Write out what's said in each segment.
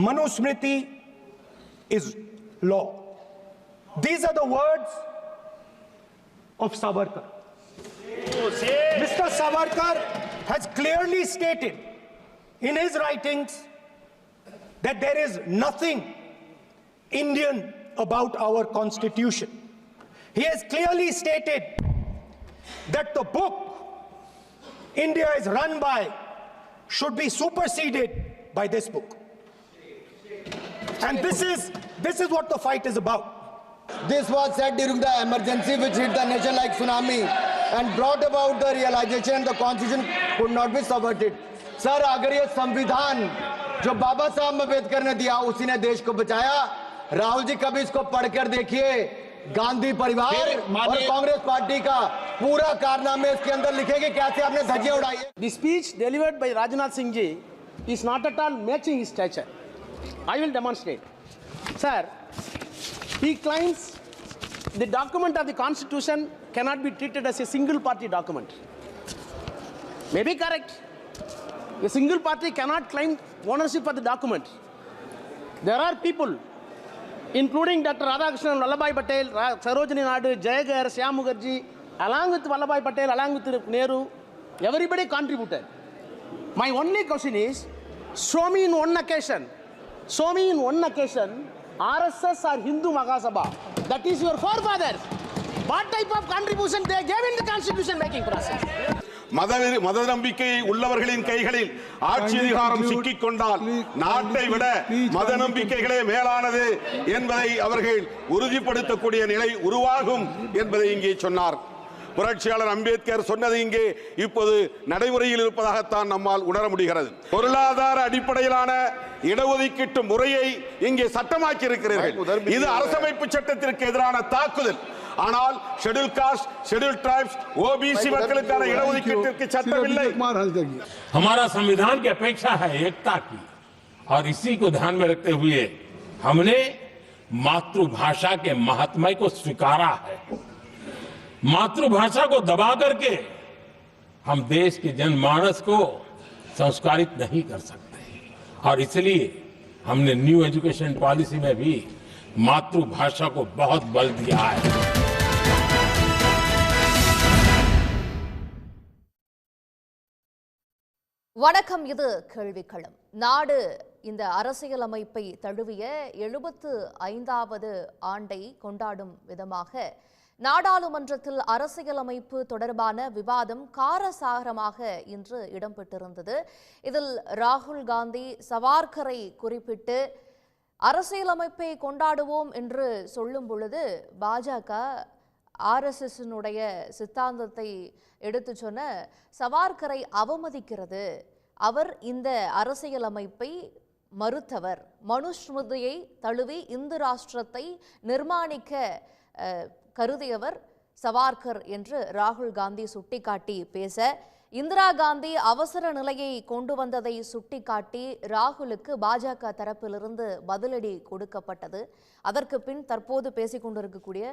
Manusmriti is law. These are the words of Savarkar. Mr. Savarkar has clearly stated in his writings that there is nothing Indian about our constitution. He has clearly stated that the book India is run by should be superseded by this book. And this is what the fight is about. This was said during the emergency which hit the nation like tsunami and brought about the realization the constitution could not be subverted. Sir, अगर ये संविधान जो बाबा साहब अम्बेडकर ने दिया उसी ने देश को बचाया, राहुल जी कभी इसको पढ़कर देखिए, गांधी परिवार और कांग्रेस पार्टी का पूरा कारनामे इसके अंदर लिखेंगे कैसे आपने धज्जियां उड़ाई है. The speech delivered by Rajnath Singh ji is not at all matching his stature. I will demonstrate. Sir, he claims the document of the constitution cannot be treated as a single party document. May be correct. A single party cannot claim ownership of the document. There are people, including Dr. Radhakrishnan, Vallabhbhai Patel, Sarojini Naidu, Jayagir, Shyam Mukherjee, along with Vallabhbhai Patel, along with Nehru, everybody contributed. My only question is, show me in one occasion, RSS or Hindu Mahasabha, that is your forefathers, what type of contribution they gave in the constitution making process? மத நம்பிக்கை உள்ளவர்களின் கைகளில் ஆட்சி அதிகாரம் சிக்கிக் கொண்டால் நாட்டை விட மத நம்பிக்கைகளே மேலானது என்பதை அவர்கள் உறுதிப்படுத்தக்கூடிய நிலை உருவாகும் என்பதை இங்கே சொன்னார். புரட்சியாளர் அம்பேத்கர் சொன்னது இங்கே இப்போது நடைமுறையில் இருப்பதாகத்தான் நம்மால் உணர முடிகிறது. பொருளாதார அடிப்படையிலான இடஒதுக்கீட்டு முறையை இங்கே சட்டமாக்கி இருக்கிறீர்கள். இது அரசமைப்பு சட்டத்திற்கு எதிரான தாக்குதல். ஆனால் schedule cost, schedule tribes, OBC மக்களுக்கான இடஒதுக்கீட்டிற்கு சட்டம் இல்லை. हमारा संविधान की अपेक्षा है एकता की, और इसी को ध्यान में रखते हुए हमने मातृभाषा के महात्म्य को स्वीकारा है. मातृभाषा को दबा करके हम देश के जनमानस को संस्कारित नहीं कर सकते, और इसलिए हमने न्यू एजुकेशन पॉलिसी में भी मातृभाषा को बहुत बल दिया है. வணக்கம். இது கேள்விக்களம். நாடு இந்த அரசியலமைப்பை தழுவிய 75வது ஆண்டை கொண்டாடும் விதமாக நாடாளுமன்றத்தில் அரசியலமைப்பு தொடர்பான விவாதம் காரசாரமாக இன்று இடம்பெற்றிருந்தது. இதில் ராகுல் காந்தி சவார்கரை குறிப்பிட்டு அரசியலமைப்பை கொண்டாடுவோம் என்று சொல்லும் பொழுது பாஜக ஆர்எஸ்எஸ்னுடைய சித்தாந்தத்தை எடுத்து சொன்ன சவார்கரை அவமதிக்கிறது. அவர் இந்த அரசியலமைப்பை மறுத்தவர், மனுஸ்மிருதியை தழுவி இந்து ராஷ்டிரத்தை நிர்மாணிக்க கருதியவர் சவார்கர் என்று ராகுல் காந்தி சுட்டிக்காட்டி பேச, இந்திரா காந்தி அவசர நிலையை கொண்டு வந்ததை சுட்டிக்காட்டி ராகுலுக்கு பாஜக தரப்பிலிருந்து பதிலடி கொடுக்கப்பட்டது. அதற்கு பின் தற்போது பேசிக் கொண்டிருக்கக்கூடிய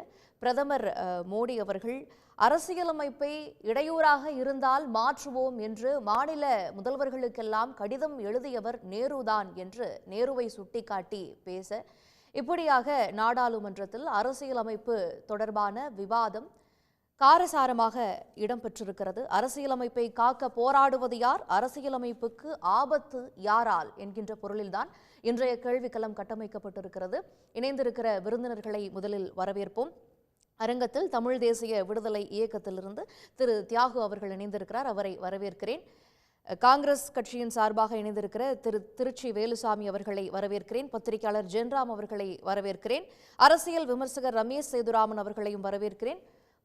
பிரதமர் மோடி அவர்கள் அரசியலமைப்பை இடையூறாக இருந்தால் மாற்றுவோம் என்று மாநில முதல்வர்களுக்கெல்லாம் கடிதம் எழுதியவர் நேருதான் என்று நேருவை சுட்டிக்காட்டி பேச, இப்படியாக நாடாளுமன்றத்தில் அரசியலமைப்பு தொடர்பான விவாதம் காரசாரமாக இடம்பெற்றிருக்கிறது. அரசியலமைப்பை காக்க போராடுவது யார், அரசியலமைப்புக்கு ஆபத்து யாரால் என்கின்ற பொருளில்தான் இன்றைய கேள்விக்களம் கட்டமைக்கப்பட்டிருக்கிறது. இணைந்திருக்கிற விருந்தினர்களை முதலில் வரவேற்போம். அரங்கத்தில் தமிழ் தேசிய விடுதலை இயக்கத்திலிருந்து திரு தியாகு அவர்கள் இணைந்திருக்கிறார், அவரை வரவேற்கிறேன். காங்கிரஸ் கட்சியின் சார்பாக இணைந்திருக்கிற திரு திருச்சி வேலுசாமி அவர்களை வரவேற்கிறேன். பத்திரிகையாளர் ஜென்ராம் அவர்களை வரவேற்கிறேன். அரசியல் விமர்சகர் ரமேஷ் சேதுராமன் அவர்களையும் வரவேற்கிறேன்.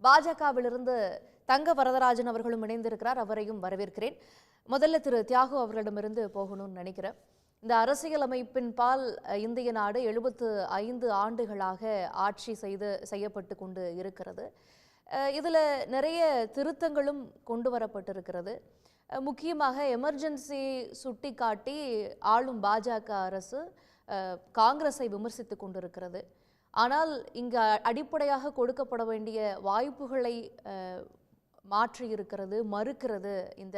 பாஜகவிலிருந்து தங்க வரதராஜன் அவர்களும் இணைந்திருக்கிறார், அவரையும் வரவேற்கிறேன். முதல்ல திரு தியாகு அவர்களிடமிருந்து போகணும்னு நினைக்கிறேன். இந்த அரசியலமைப்பின் பால் இந்திய நாடு 75 ஆண்டுகளாக ஆட்சி செய்யப்பட்டு கொண்டு இருக்கிறது. இதில் நிறைய திருத்தங்களும் கொண்டு வரப்பட்டிருக்கிறது. முக்கியமாக எமர்ஜென்சி சுட்டிக்காட்டி ஆளும் பாஜக அரசு காங்கிரஸை விமர்சித்து கொண்டிருக்கிறது. ஆனால் இங்கு அடிப்படையாக கொடுக்கப்பட வேண்டிய வாய்ப்புகளை மாற்றி இருக்கிறது, மறுக்கிறது இந்த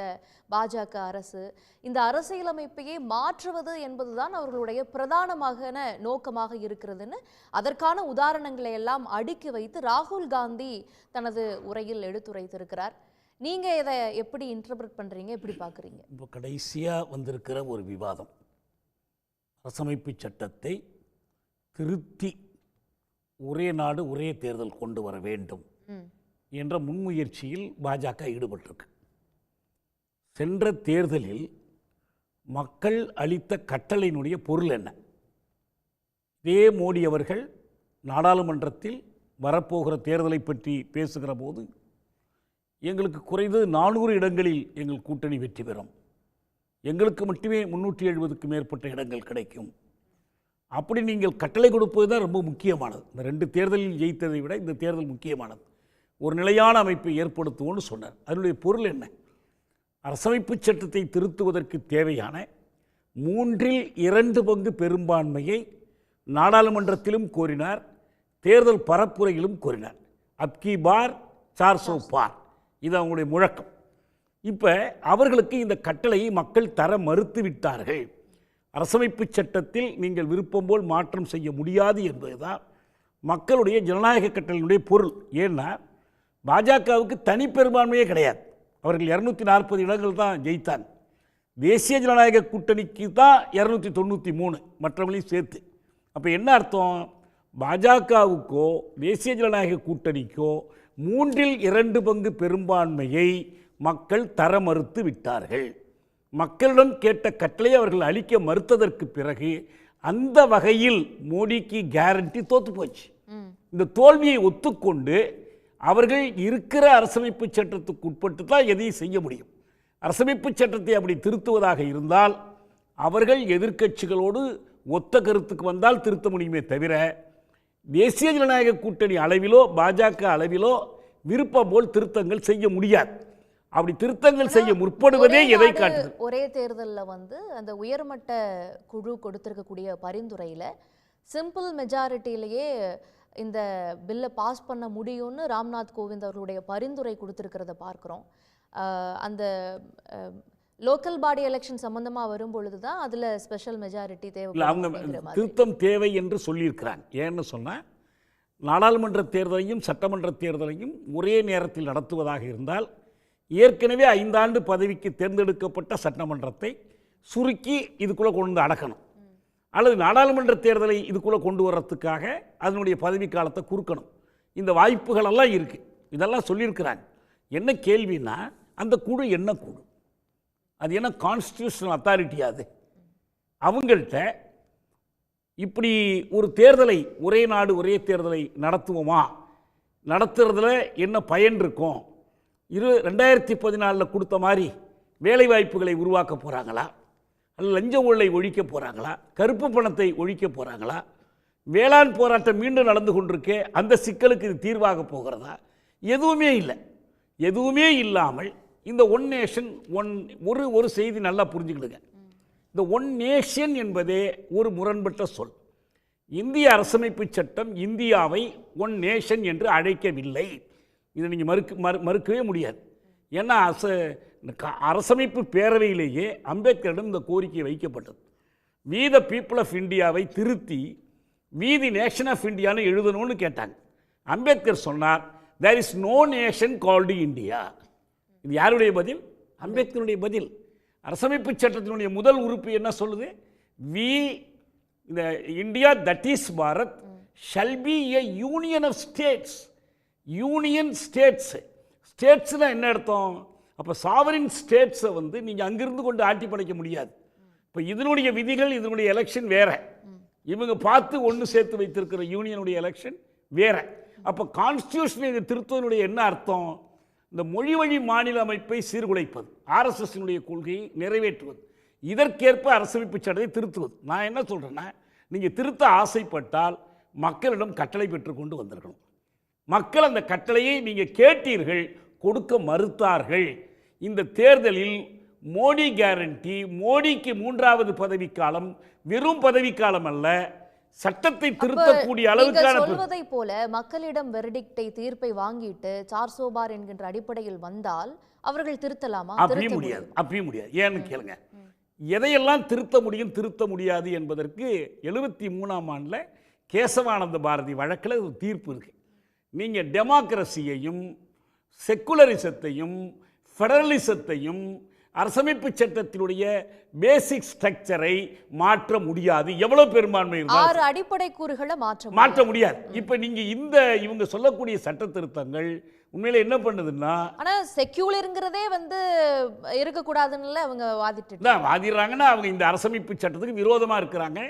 பாஜக அரசு. இந்த அரசியலமைப்பையே மாற்றுவது என்பதுதான் அவர்களுடைய பிரதானமான நோக்கமாக இருக்கிறதுன்னு அதற்கான உதாரணங்களை எல்லாம் அடுக்கி வைத்து ராகுல் காந்தி தனது உரையில் எடுத்துரைத்திருக்கிறார். நீங்க இதை எப்படி இன்டர்பிரட் பண்றீங்க, எப்படி பார்க்குறீங்க? இப்போ கடைசியாக வந்திருக்கிற ஒரு விவாதம், அரசமைப்பு சட்டத்தை திருத்தி ஒரே நாடு ஒரே தேர்தல் கொண்டு வர வேண்டும் என்ற முன்முயற்சியில் பாஜக ஈடுபட்டிருக்கு. சென்ற தேர்தலில் மக்கள் அளித்த கட்டளையினுடைய பொருள் என்ன? இதே மோடி அவர்கள் நாடாளுமன்றத்தில் வரப்போகிற தேர்தலை பற்றி பேசுகிற போது எங்களுக்கு குறைந்தது 400 இடங்களில் எங்கள் கூட்டணி வெற்றி பெறும், எங்களுக்கு மட்டுமே 370க்கு மேற்பட்ட இடங்கள் கிடைக்கும், அப்படி நீங்கள் கட்டளை கொடுப்பது தான் ரொம்ப முக்கியமானது. இந்த 2 தேர்தலில் ஜெயித்ததை விட இந்த தேர்தல் முக்கியமானது. ஒரு நிலையான அமைப்பை ஏற்படுத்துவோன்னு சொன்னார். அதனுடைய பொருள் என்ன? அரசமைப்பு சட்டத்தை திருத்துவதற்கு தேவையான 3/2 பெரும்பான்மையை நாடாளுமன்றத்திலும் கோரினார், தேர்தல் பரப்புரையிலும் கோரினார். அப்கி பார் 400 பார், இது அவங்களுடைய முழக்கம். இப்போ அவர்களுக்கு இந்த கட்டளையை மக்கள் தர மறுத்து விட்டார்கள். அரசமைப்பு சட்டத்தில் நீங்கள் விருப்பம் போல் மாற்றம் செய்ய முடியாது என்பதுதான் மக்களுடைய ஜனநாயக கட்டளையினுடைய பொருள். ஏன்னா பாஜகவுக்கு தனி பெரும்பான்மையே கிடையாது. அவர்கள் 240 இடங்கள் தான் ஜெயித்தாங்க. தேசிய ஜனநாயக கூட்டணிக்கு தான் 293, மற்றவங்களையும் சேர்த்து. அப்போ என்ன அர்த்தம்? பாஜகவுக்கோ தேசிய ஜனநாயக கூட்டணிக்கோ 3/2 பெரும்பான்மையை மக்கள் தர மறுத்து விட்டார்கள். மக்களிடம் கேட்ட கட்டளை அவர்கள் அளிக்க மறுத்ததற்கு பிறகு அந்த வகையில் மோடிக்கு கேரண்டி தோத்து போச்சு. இந்த தோல்வியை ஒத்துக்கொண்டு அவர்கள் இருக்கிற அரசமைப்பு சட்டத்துக்கு உட்பட்டு தான் எதையும் செய்ய முடியும். அரசமைப்பு சட்டத்தை அப்படி திருத்துவதாக இருந்தால் அவர்கள் எதிர்க்கட்சிகளோடு ஒத்த கருத்துக்கு வந்தால் திருத்த முடியுமே தவிர தேசிய ஜனநாயக கூட்டணி அளவிலோ பாஜக அளவிலோ விருப்பம் போல் திருத்தங்கள் செய்ய முடியாது. அப்படி திருத்தங்கள் செய்ய முற்படுவதே எதை காட்டுது? ஒரே தேர்தலில் அந்த உயர்மட்ட குழு கொடுத்திருக்கக்கூடிய பரிந்துரையில் சிம்பிள் மெஜாரிட்டியிலேயே இந்த பில்லை பாஸ் பண்ண முடியும்னு ராம்நாத் கோவிந்த் அவர்களுடைய பரிந்துரை கொடுத்திருக்கிறத பார்க்குறோம். அந்த லோக்கல் பாடி எலெக்ஷன் சம்பந்தமாக வரும் பொழுது தான் அதில் ஸ்பெஷல் மெஜாரிட்டி தேவை. அவங்க திருத்தம் தேவை என்று சொல்லியிருக்கிறாங்க. ஏன்னு சொன்னால் நாடாளுமன்ற தேர்தலையும் சட்டமன்ற தேர்தலையும் ஒரே நேரத்தில் நடத்துவதாக இருந்தால் ஏற்கனவே 5 ஆண்டு பதவிக்கு தேர்ந்தெடுக்கப்பட்ட சட்டமன்றத்தை சுருக்கி இதுக்குள்ளே கொண்டு வந்து அடக்கணும், அல்லது நாடாளுமன்ற தேர்தலை இதுக்குள்ளே கொண்டு வர்றதுக்காக அதனுடைய பதவி காலத்தை குறுக்கணும். இந்த வாய்ப்புகளெல்லாம் இருக்குது. இதெல்லாம் சொல்லியிருக்கிறாங்க. என்ன கேள்வின்னா, அந்த குழு என்ன குழு? அது என்ன கான்ஸ்டியூஷனல் அத்தாரிட்டியா? அது அவங்கள்ட்ட இப்படி ஒரு தேர்தலை ஒரே நாடு ஒரே தேர்தலை நடத்துவோமா, நடத்துறதுல என்ன பயன் இருக்கும், 2014 கொடுத்த மாதிரி வேலை வாய்ப்புகளை உருவாக்க போகிறாங்களா, அல்லது லஞ்ச ஊழலை ஒழிக்க போகிறாங்களா, கருப்பு பணத்தை ஒழிக்க போகிறாங்களா, வேளாண் போராட்டம் மீண்டும் நடந்து கொண்டிருக்கே அந்த சிக்கலுக்கு இது தீர்வாக போகிறதா? எதுவுமே இல்லை. எதுவுமே இல்லாமல் இந்த ஒன் நேஷன் ஒரு செய்தி நல்லா புரிஞ்சுக்கிடுங்க. இந்த ஒன் நேஷன் என்பதே ஒரு முரண்பட்ட சொல். இந்திய அரசமைப்பு சட்டம் இந்தியாவை ஒன் நேஷன் என்று அழைக்கவில்லை. இதை நீங்கள் மறுக்கவே முடியாது. ஏன்னா அரசமைப்பு பேரவையிலேயே அம்பேத்கரிடம் இந்த கோரிக்கை வைக்கப்பட்டது. வி த பீப்புள் ஆஃப் இந்தியாவை திருத்தி வி தி நேஷன் ஆஃப் இந்தியான்னு எழுதணும்னு கேட்டாங்க. அம்பேத்கர் சொன்னார், there is no nation called India. இது யாருடைய பதில்? அம்பேத்கருடைய பதில். அரசமைப்பு சட்டத்தினுடைய முதல் உறுப்பு என்ன சொல்லுது? வி இந்த India that is Bharat shall be a union of states. Union states. ஸ்டேட்ஸ்னா என்ன அர்த்தம்? அப்போ சாவரின் ஸ்டேட்ஸை நீங்கள் அங்கிருந்து கொண்டு ஆட்டி படைக்க முடியாது. இப்போ இதனுடைய விதிகள், இதனுடைய எலெக்ஷன் வேற, இவங்க பார்த்து ஒன்று சேர்த்து வைத்திருக்கிற யூனியனுடைய எலெக்ஷன் வேற. அப்போ கான்ஸ்டியூஷனை இது திருத்துவதனுடைய என்ன அர்த்தம்? இந்த மொழி வழி மாநில அமைப்பை சீர்குலைப்பது, ஆர்எஸ்எஸ்னுடைய கொள்கையை நிறைவேற்றுவது, இதற்கேற்ப அரசமைப்பு சட்டத்தை திருத்துவது. நான் என்ன சொல்கிறேன்னா, நீங்கள் திருத்த ஆசைப்பட்டால் மக்களிடம் கட்டளை பெற்றுக்கொண்டு வந்திருக்கணும். மக்கள் அந்த கட்டளையை நீங்கள் கேட்டீர்கள், கொடுக்க மறுத்தார்கள். இந்த தேர்தலில் மோடி கேரண்டி, மோடிக்கு 3வது பதவிக்காலம் வெறும் பதவிக்காலம் அல்ல, சட்டத்தை திருத்தக்கூடிய அளவுக்கான சொல்வதை போல மக்களிடம் வெர்டிக்டை தீர்ப்பை வாங்கிட்டு சார்சோபார் என்கின்ற அடிப்படையில் வந்தால் அவர்கள் திருத்தலாமா? அப்படியே முடியாது. ஏன்னு கேளுங்க, எதையெல்லாம் திருத்த முடியும் திருத்த முடியாது என்பதற்கு 73ஆம் ஆண்டுல கேசவானந்த பாரதி வழக்கில் ஒரு தீர்ப்பு இருக்கு. நீங்க டெமோக்ரஸியையும் செக்குலரிசத்தையும் ஃபெடரலிசத்தையும் அரசமைப்பு சட்டத்தினுடைய பேசிக் ஸ்ட்ரக்சரை மாற்ற முடியாது. எவ்வளவு பெரும்பான்மை இருந்தாலும் 6 அடிப்படை கூறுகளை மாற்ற முடியாது. இப்ப நீங்க இவங்க சொல்லக்கூடிய சட்ட திருத்தங்கள் உண்மையில என்ன பண்ணுதுன்னா, ஆனா செக்யூலர்ங்கிறதே இருக்க கூடாதுன்னு அவங்க வாதிடுறாங்கன்னா அவங்க இந்த அரசமைப்பு சட்டத்துக்கு விரோதமா இருக்கிறாங்க.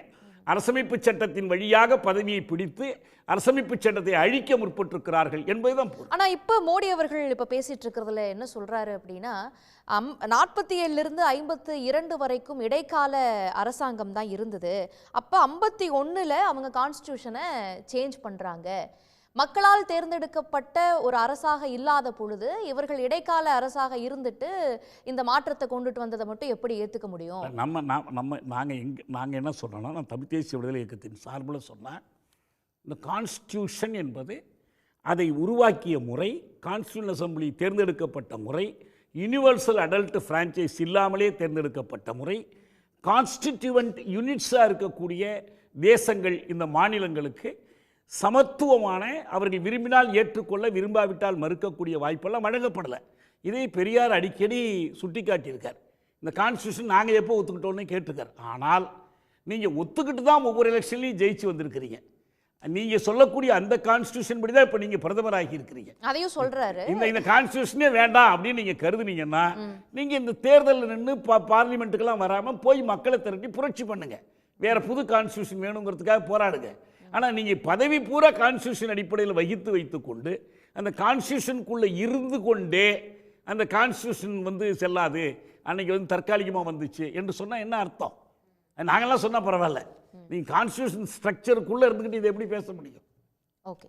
அரசமைப்பு சட்டத்தின் வழியாக பதவியை பிடித்து அரசமைப்பு சட்டத்தை அழிக்க முற்பட்டிருக்கிறார்கள் என்பதுதான் பொருள். ஆனா இப்ப மோடி அவர்கள் இப்ப பேசிட்டு இருக்கிறதுல என்ன சொல்றாரு அப்படின்னா, 47 இருந்து 52 வரைக்கும் இடைக்கால அரசாங்கம் தான் இருந்தது. அப்ப 51ல அவங்க கான்ஸ்டிடியூஷனை சேஞ்ச் பண்றாங்க. மக்களால் தேர்ந்தெடுக்கப்பட்ட ஒரு அரசாக இல்லாத பொழுது இவர்கள் இடைக்கால அரசாக இருந்துட்டு இந்த மாற்றத்தை கொண்டுட்டு வந்ததை மட்டும் எப்படி ஏற்றுக்க முடியும்? நாங்கள் என்ன சொல்கிறோன்னா, நான் தமிழ் தேசிய விடுதலை இயக்கத்தின் சார்பில் சொன்னேன், இந்த கான்ஸ்டியூஷன் என்பது அதை உருவாக்கிய முறை, கான்ஸ்டியூஷன் அசம்பிளி தேர்ந்தெடுக்கப்பட்ட முறை, யூனிவர்சல் அடல்ட் ஃப்ரான்ச்சைஸ் இல்லாமலே தேர்ந்தெடுக்கப்பட்ட முறை, கான்ஸ்டிடியூவன்ட் யூனிட்ஸாக இருக்கக்கூடிய தேசங்கள் இந்த மாநிலங்களுக்கு சமத்துவமான, அவர்கள் விரும்பினால் ஏற்றுக்கொள்ள விரும்பாவிட்டால் மறுக்கக்கூடிய வாய்ப்பெல்லாம் வழங்கப்படலை. இதை பெரியார் அடிக்கடி சுட்டி காட்டியிருக்கார். இந்த கான்ஸ்டியூஷன் நாங்கள் எப்போ ஒத்துக்கிட்டோன்னு கேட்டிருக்கார். ஆனால் நீங்கள் ஒத்துக்கிட்டு தான் ஒவ்வொரு எலெக்ஷன்லையும் ஜெயிச்சு வந்திருக்கிறீங்க. நீங்கள் சொல்லக்கூடிய அந்த கான்ஸ்டியூஷன் படி தான் இப்போ நீங்கள் பிரதமராகி இருக்கிறீங்க. அதையும் சொல்கிறாரு. இந்த கான்ஸ்டியூஷனே வேண்டாம் அப்படின்னு நீங்கள் கருதுனீங்கன்னா நீங்கள் இந்த தேர்தலில் நின்று பார்லிமெண்ட்டுக்கெல்லாம் வராமல் போய் மக்களை திரட்டி புரட்சி பண்ணுங்க, வேற புது கான்ஸ்டியூஷன் வேணுங்கிறதுக்காக போராடுங்க. ஆனால் நீங்கள் பதவி பூரா கான்ஸ்டியூஷன் அடிப்படையில் வைத்துக்கொண்டு அந்த கான்ஸ்டியூஷனுக்குள்ளே இருந்து கொண்டே அந்த கான்ஸ்டியூஷன் செல்லாது, அன்னைக்கு தற்காலிகமாக வந்துச்சு என்று சொன்னால் என்ன அர்த்தம்? நாங்கள்லாம் சொன்னால் பரவாயில்ல, நீங்கள் கான்ஸ்டியூஷன் ஸ்ட்ரக்சருக்குள்ளே இருந்துக்கிட்டு இதை எப்படி பேச முடியும்? ஓகே,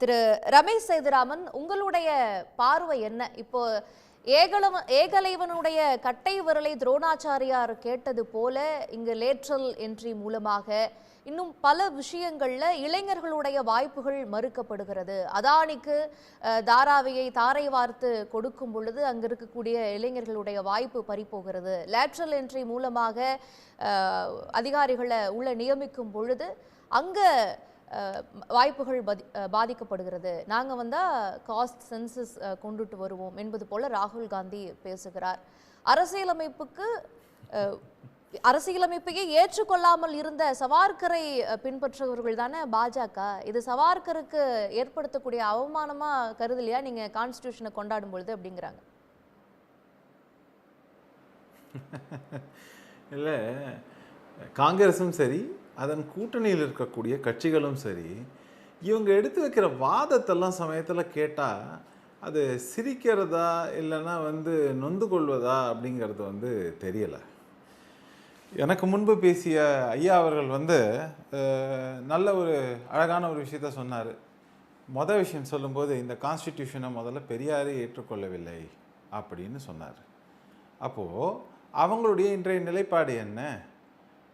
திரு ரமேஷ் சேதுராமன், உங்களுடைய பார்வை என்ன? இப்போ ஏகலைவனுடைய கட்டை விரலை துரோணாச்சாரியார் கேட்டது போல இங்கு லேட்ரல் என்ட்ரி மூலமாக இன்னும் பல விஷயங்கள்ல இளைஞர்களுடைய வாய்ப்புகள் மறுக்கப்படுகிறது. அதானிக்கு தாராவியை தாரை வார்த்து கொடுக்கும் பொழுது அங்கு இருக்கக்கூடிய இளைஞர்களுடைய வாய்ப்பு பறிப்போகிறது. லேட்ரல் என்ட்ரி மூலமாக அதிகாரிகளை உள்ள நியமிக்கும் பொழுது அங்க வாய்ப்புகள் பாதிக்கப்படுகிறது. நாங்கள் வந்தால் காஸ்ட் சென்சஸ் கொண்டுட்டு வருவோம் என்பது போல ராகுல் காந்தி பேசுகிறார். அரசியலமைப்பையே ஏற்றுக்கொள்ளாமல் இருந்த சவார்கரை பின்பற்றுபவர்கள் தானே பாஜக. இது சவார்கருக்கு ஏற்படுத்தக்கூடிய அவமானமா கருதலையா நீங்க கான்ஸ்டிடியூஷனை கொண்டாடும் பொழுது அப்படிங்கிறாங்க? இல்லை, காங்கிரஸும் சரி அதன் கூட்டணியில் இருக்கக்கூடிய கட்சிகளும் சரி இவங்க எடுத்து வைக்கிற வாதத்தெல்லாம் சமயத்தில் கேட்டால் அது சிரிக்கிறதா இல்லைன்னா நொந்து கொள்வதா அப்படிங்கிறது தெரியலை. எனக்கு முன்பு பேசிய ஐயா அவர்கள் நல்ல ஒரு அழகான ஒரு விஷயத்த சொன்னார். மொதல் விஷயம் சொல்லும்போது இந்த கான்ஸ்டிடியூஷனை முதல்ல பெரியாரே ஏற்றுக்கொள்ளவில்லை அப்படின்னு சொன்னார். அப்போது அவங்களுடைய இன்றைய நிலைப்பாடு என்ன?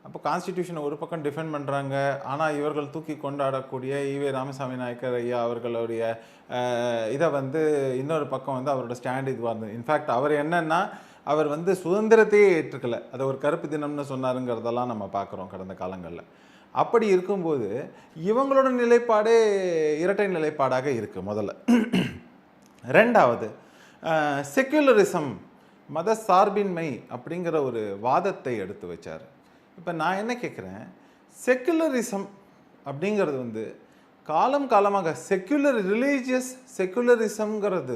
அப்போ கான்ஸ்டிடியூஷனை ஒரு பக்கம் டிஃபெண்ட் பண்ணுறாங்க, ஆனால் இவர்கள் தூக்கி கொண்டாடக்கூடிய ஈவே ராமசாமி நாயக்கர் ஐயா அவர்களுடைய இதை இன்னொரு பக்கம் அவரோட ஸ்டாண்ட் இதுவாக இருந்தது. இன்ஃபேக்ட் அவர் என்னன்னா, அவர் சுதந்திரத்தையே ஏற்றுக்கலை, அதை ஒரு கருப்பு தினம்னு சொன்னாருங்கிறதெல்லாம் நம்ம பார்க்குறோம் கடந்த காலங்களில். அப்படி இருக்கும்போது இவங்களோட நிலைப்பாடே இரட்டை நிலைப்பாடாக இருக்குது முதல்ல. ரெண்டாவது, செக்யுலரிசம், மத சார்பின்மை அப்படிங்கிற ஒரு வாதத்தை எடுத்து வச்சார். இப்போ நான் என்ன கேட்குறேன், செக்குலரிசம் அப்படிங்கிறது காலம் காலமாக ரிலீஜியஸ் செக்குலரிசம்ங்கிறது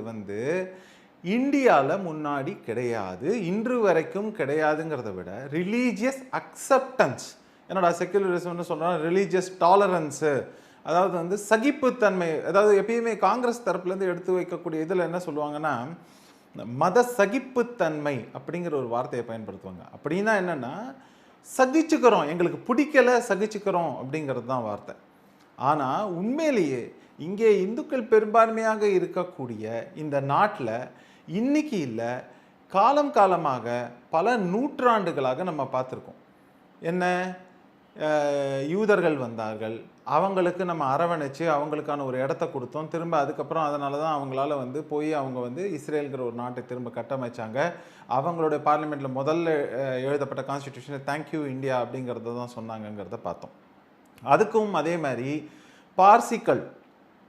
இந்தியாவில் முன்னாடி கிடையாது, இன்று வரைக்கும் கிடையாதுங்கிறத விட ரிலீஜியஸ் அக்செப்டன்ஸ், என்னோட செக்குலரிசம்னு சொல்கிறோம், ரிலீஜியஸ் டாலரன்ஸு, அதாவது சகிப்புத்தன்மை. அதாவது எப்பயுமே காங்கிரஸ் தரப்புலேருந்து எடுத்து வைக்கக்கூடிய இதில் என்ன சொல்லுவாங்கன்னா, மத சகிப்புத்தன்மை அப்படிங்கிற ஒரு வார்த்தையை பயன்படுத்துவாங்க. அப்படின்னா என்னென்னா, சகிச்சுக்கிறோம், எங்களுக்கு பிடிக்கல சகிச்சுக்கிறோம் அப்படிங்கிறது தான் வார்த்தை. ஆனால் உண்மையிலேயே இங்கே இந்துக்கள் பெரும்பான்மையாக இருக்கக்கூடிய இந்த நாட்டில் இன்னைக்கு இல்லை, காலம் காலமாக பல நூற்றாண்டுகளாக நம்ம பார்த்துருக்கோம். என்ன, யூதர்கள் வந்தார்கள், அவங்களுக்கு நம்ம அரவணைச்சு அவங்களுக்கான ஒரு இடத்த கொடுத்தோம். திரும்ப அதுக்கப்புறம் அதனால தான் அவங்களால வந்து போய் அவங்க வந்து இஸ்ரேலுங்கிற ஒரு நாட்டை திரும்ப கட்டமைச்சாங்க. அவங்களுடைய பார்லிமெண்ட்டில் முதல்ல எழுதப்பட்ட கான்ஸ்டிடியூஷனை தேங்க்யூ இந்தியா அப்படிங்கிறத தான் சொன்னாங்கங்கிறத பார்த்தோம். அதுக்கும் அதே மாதிரி பார்சிக்கள்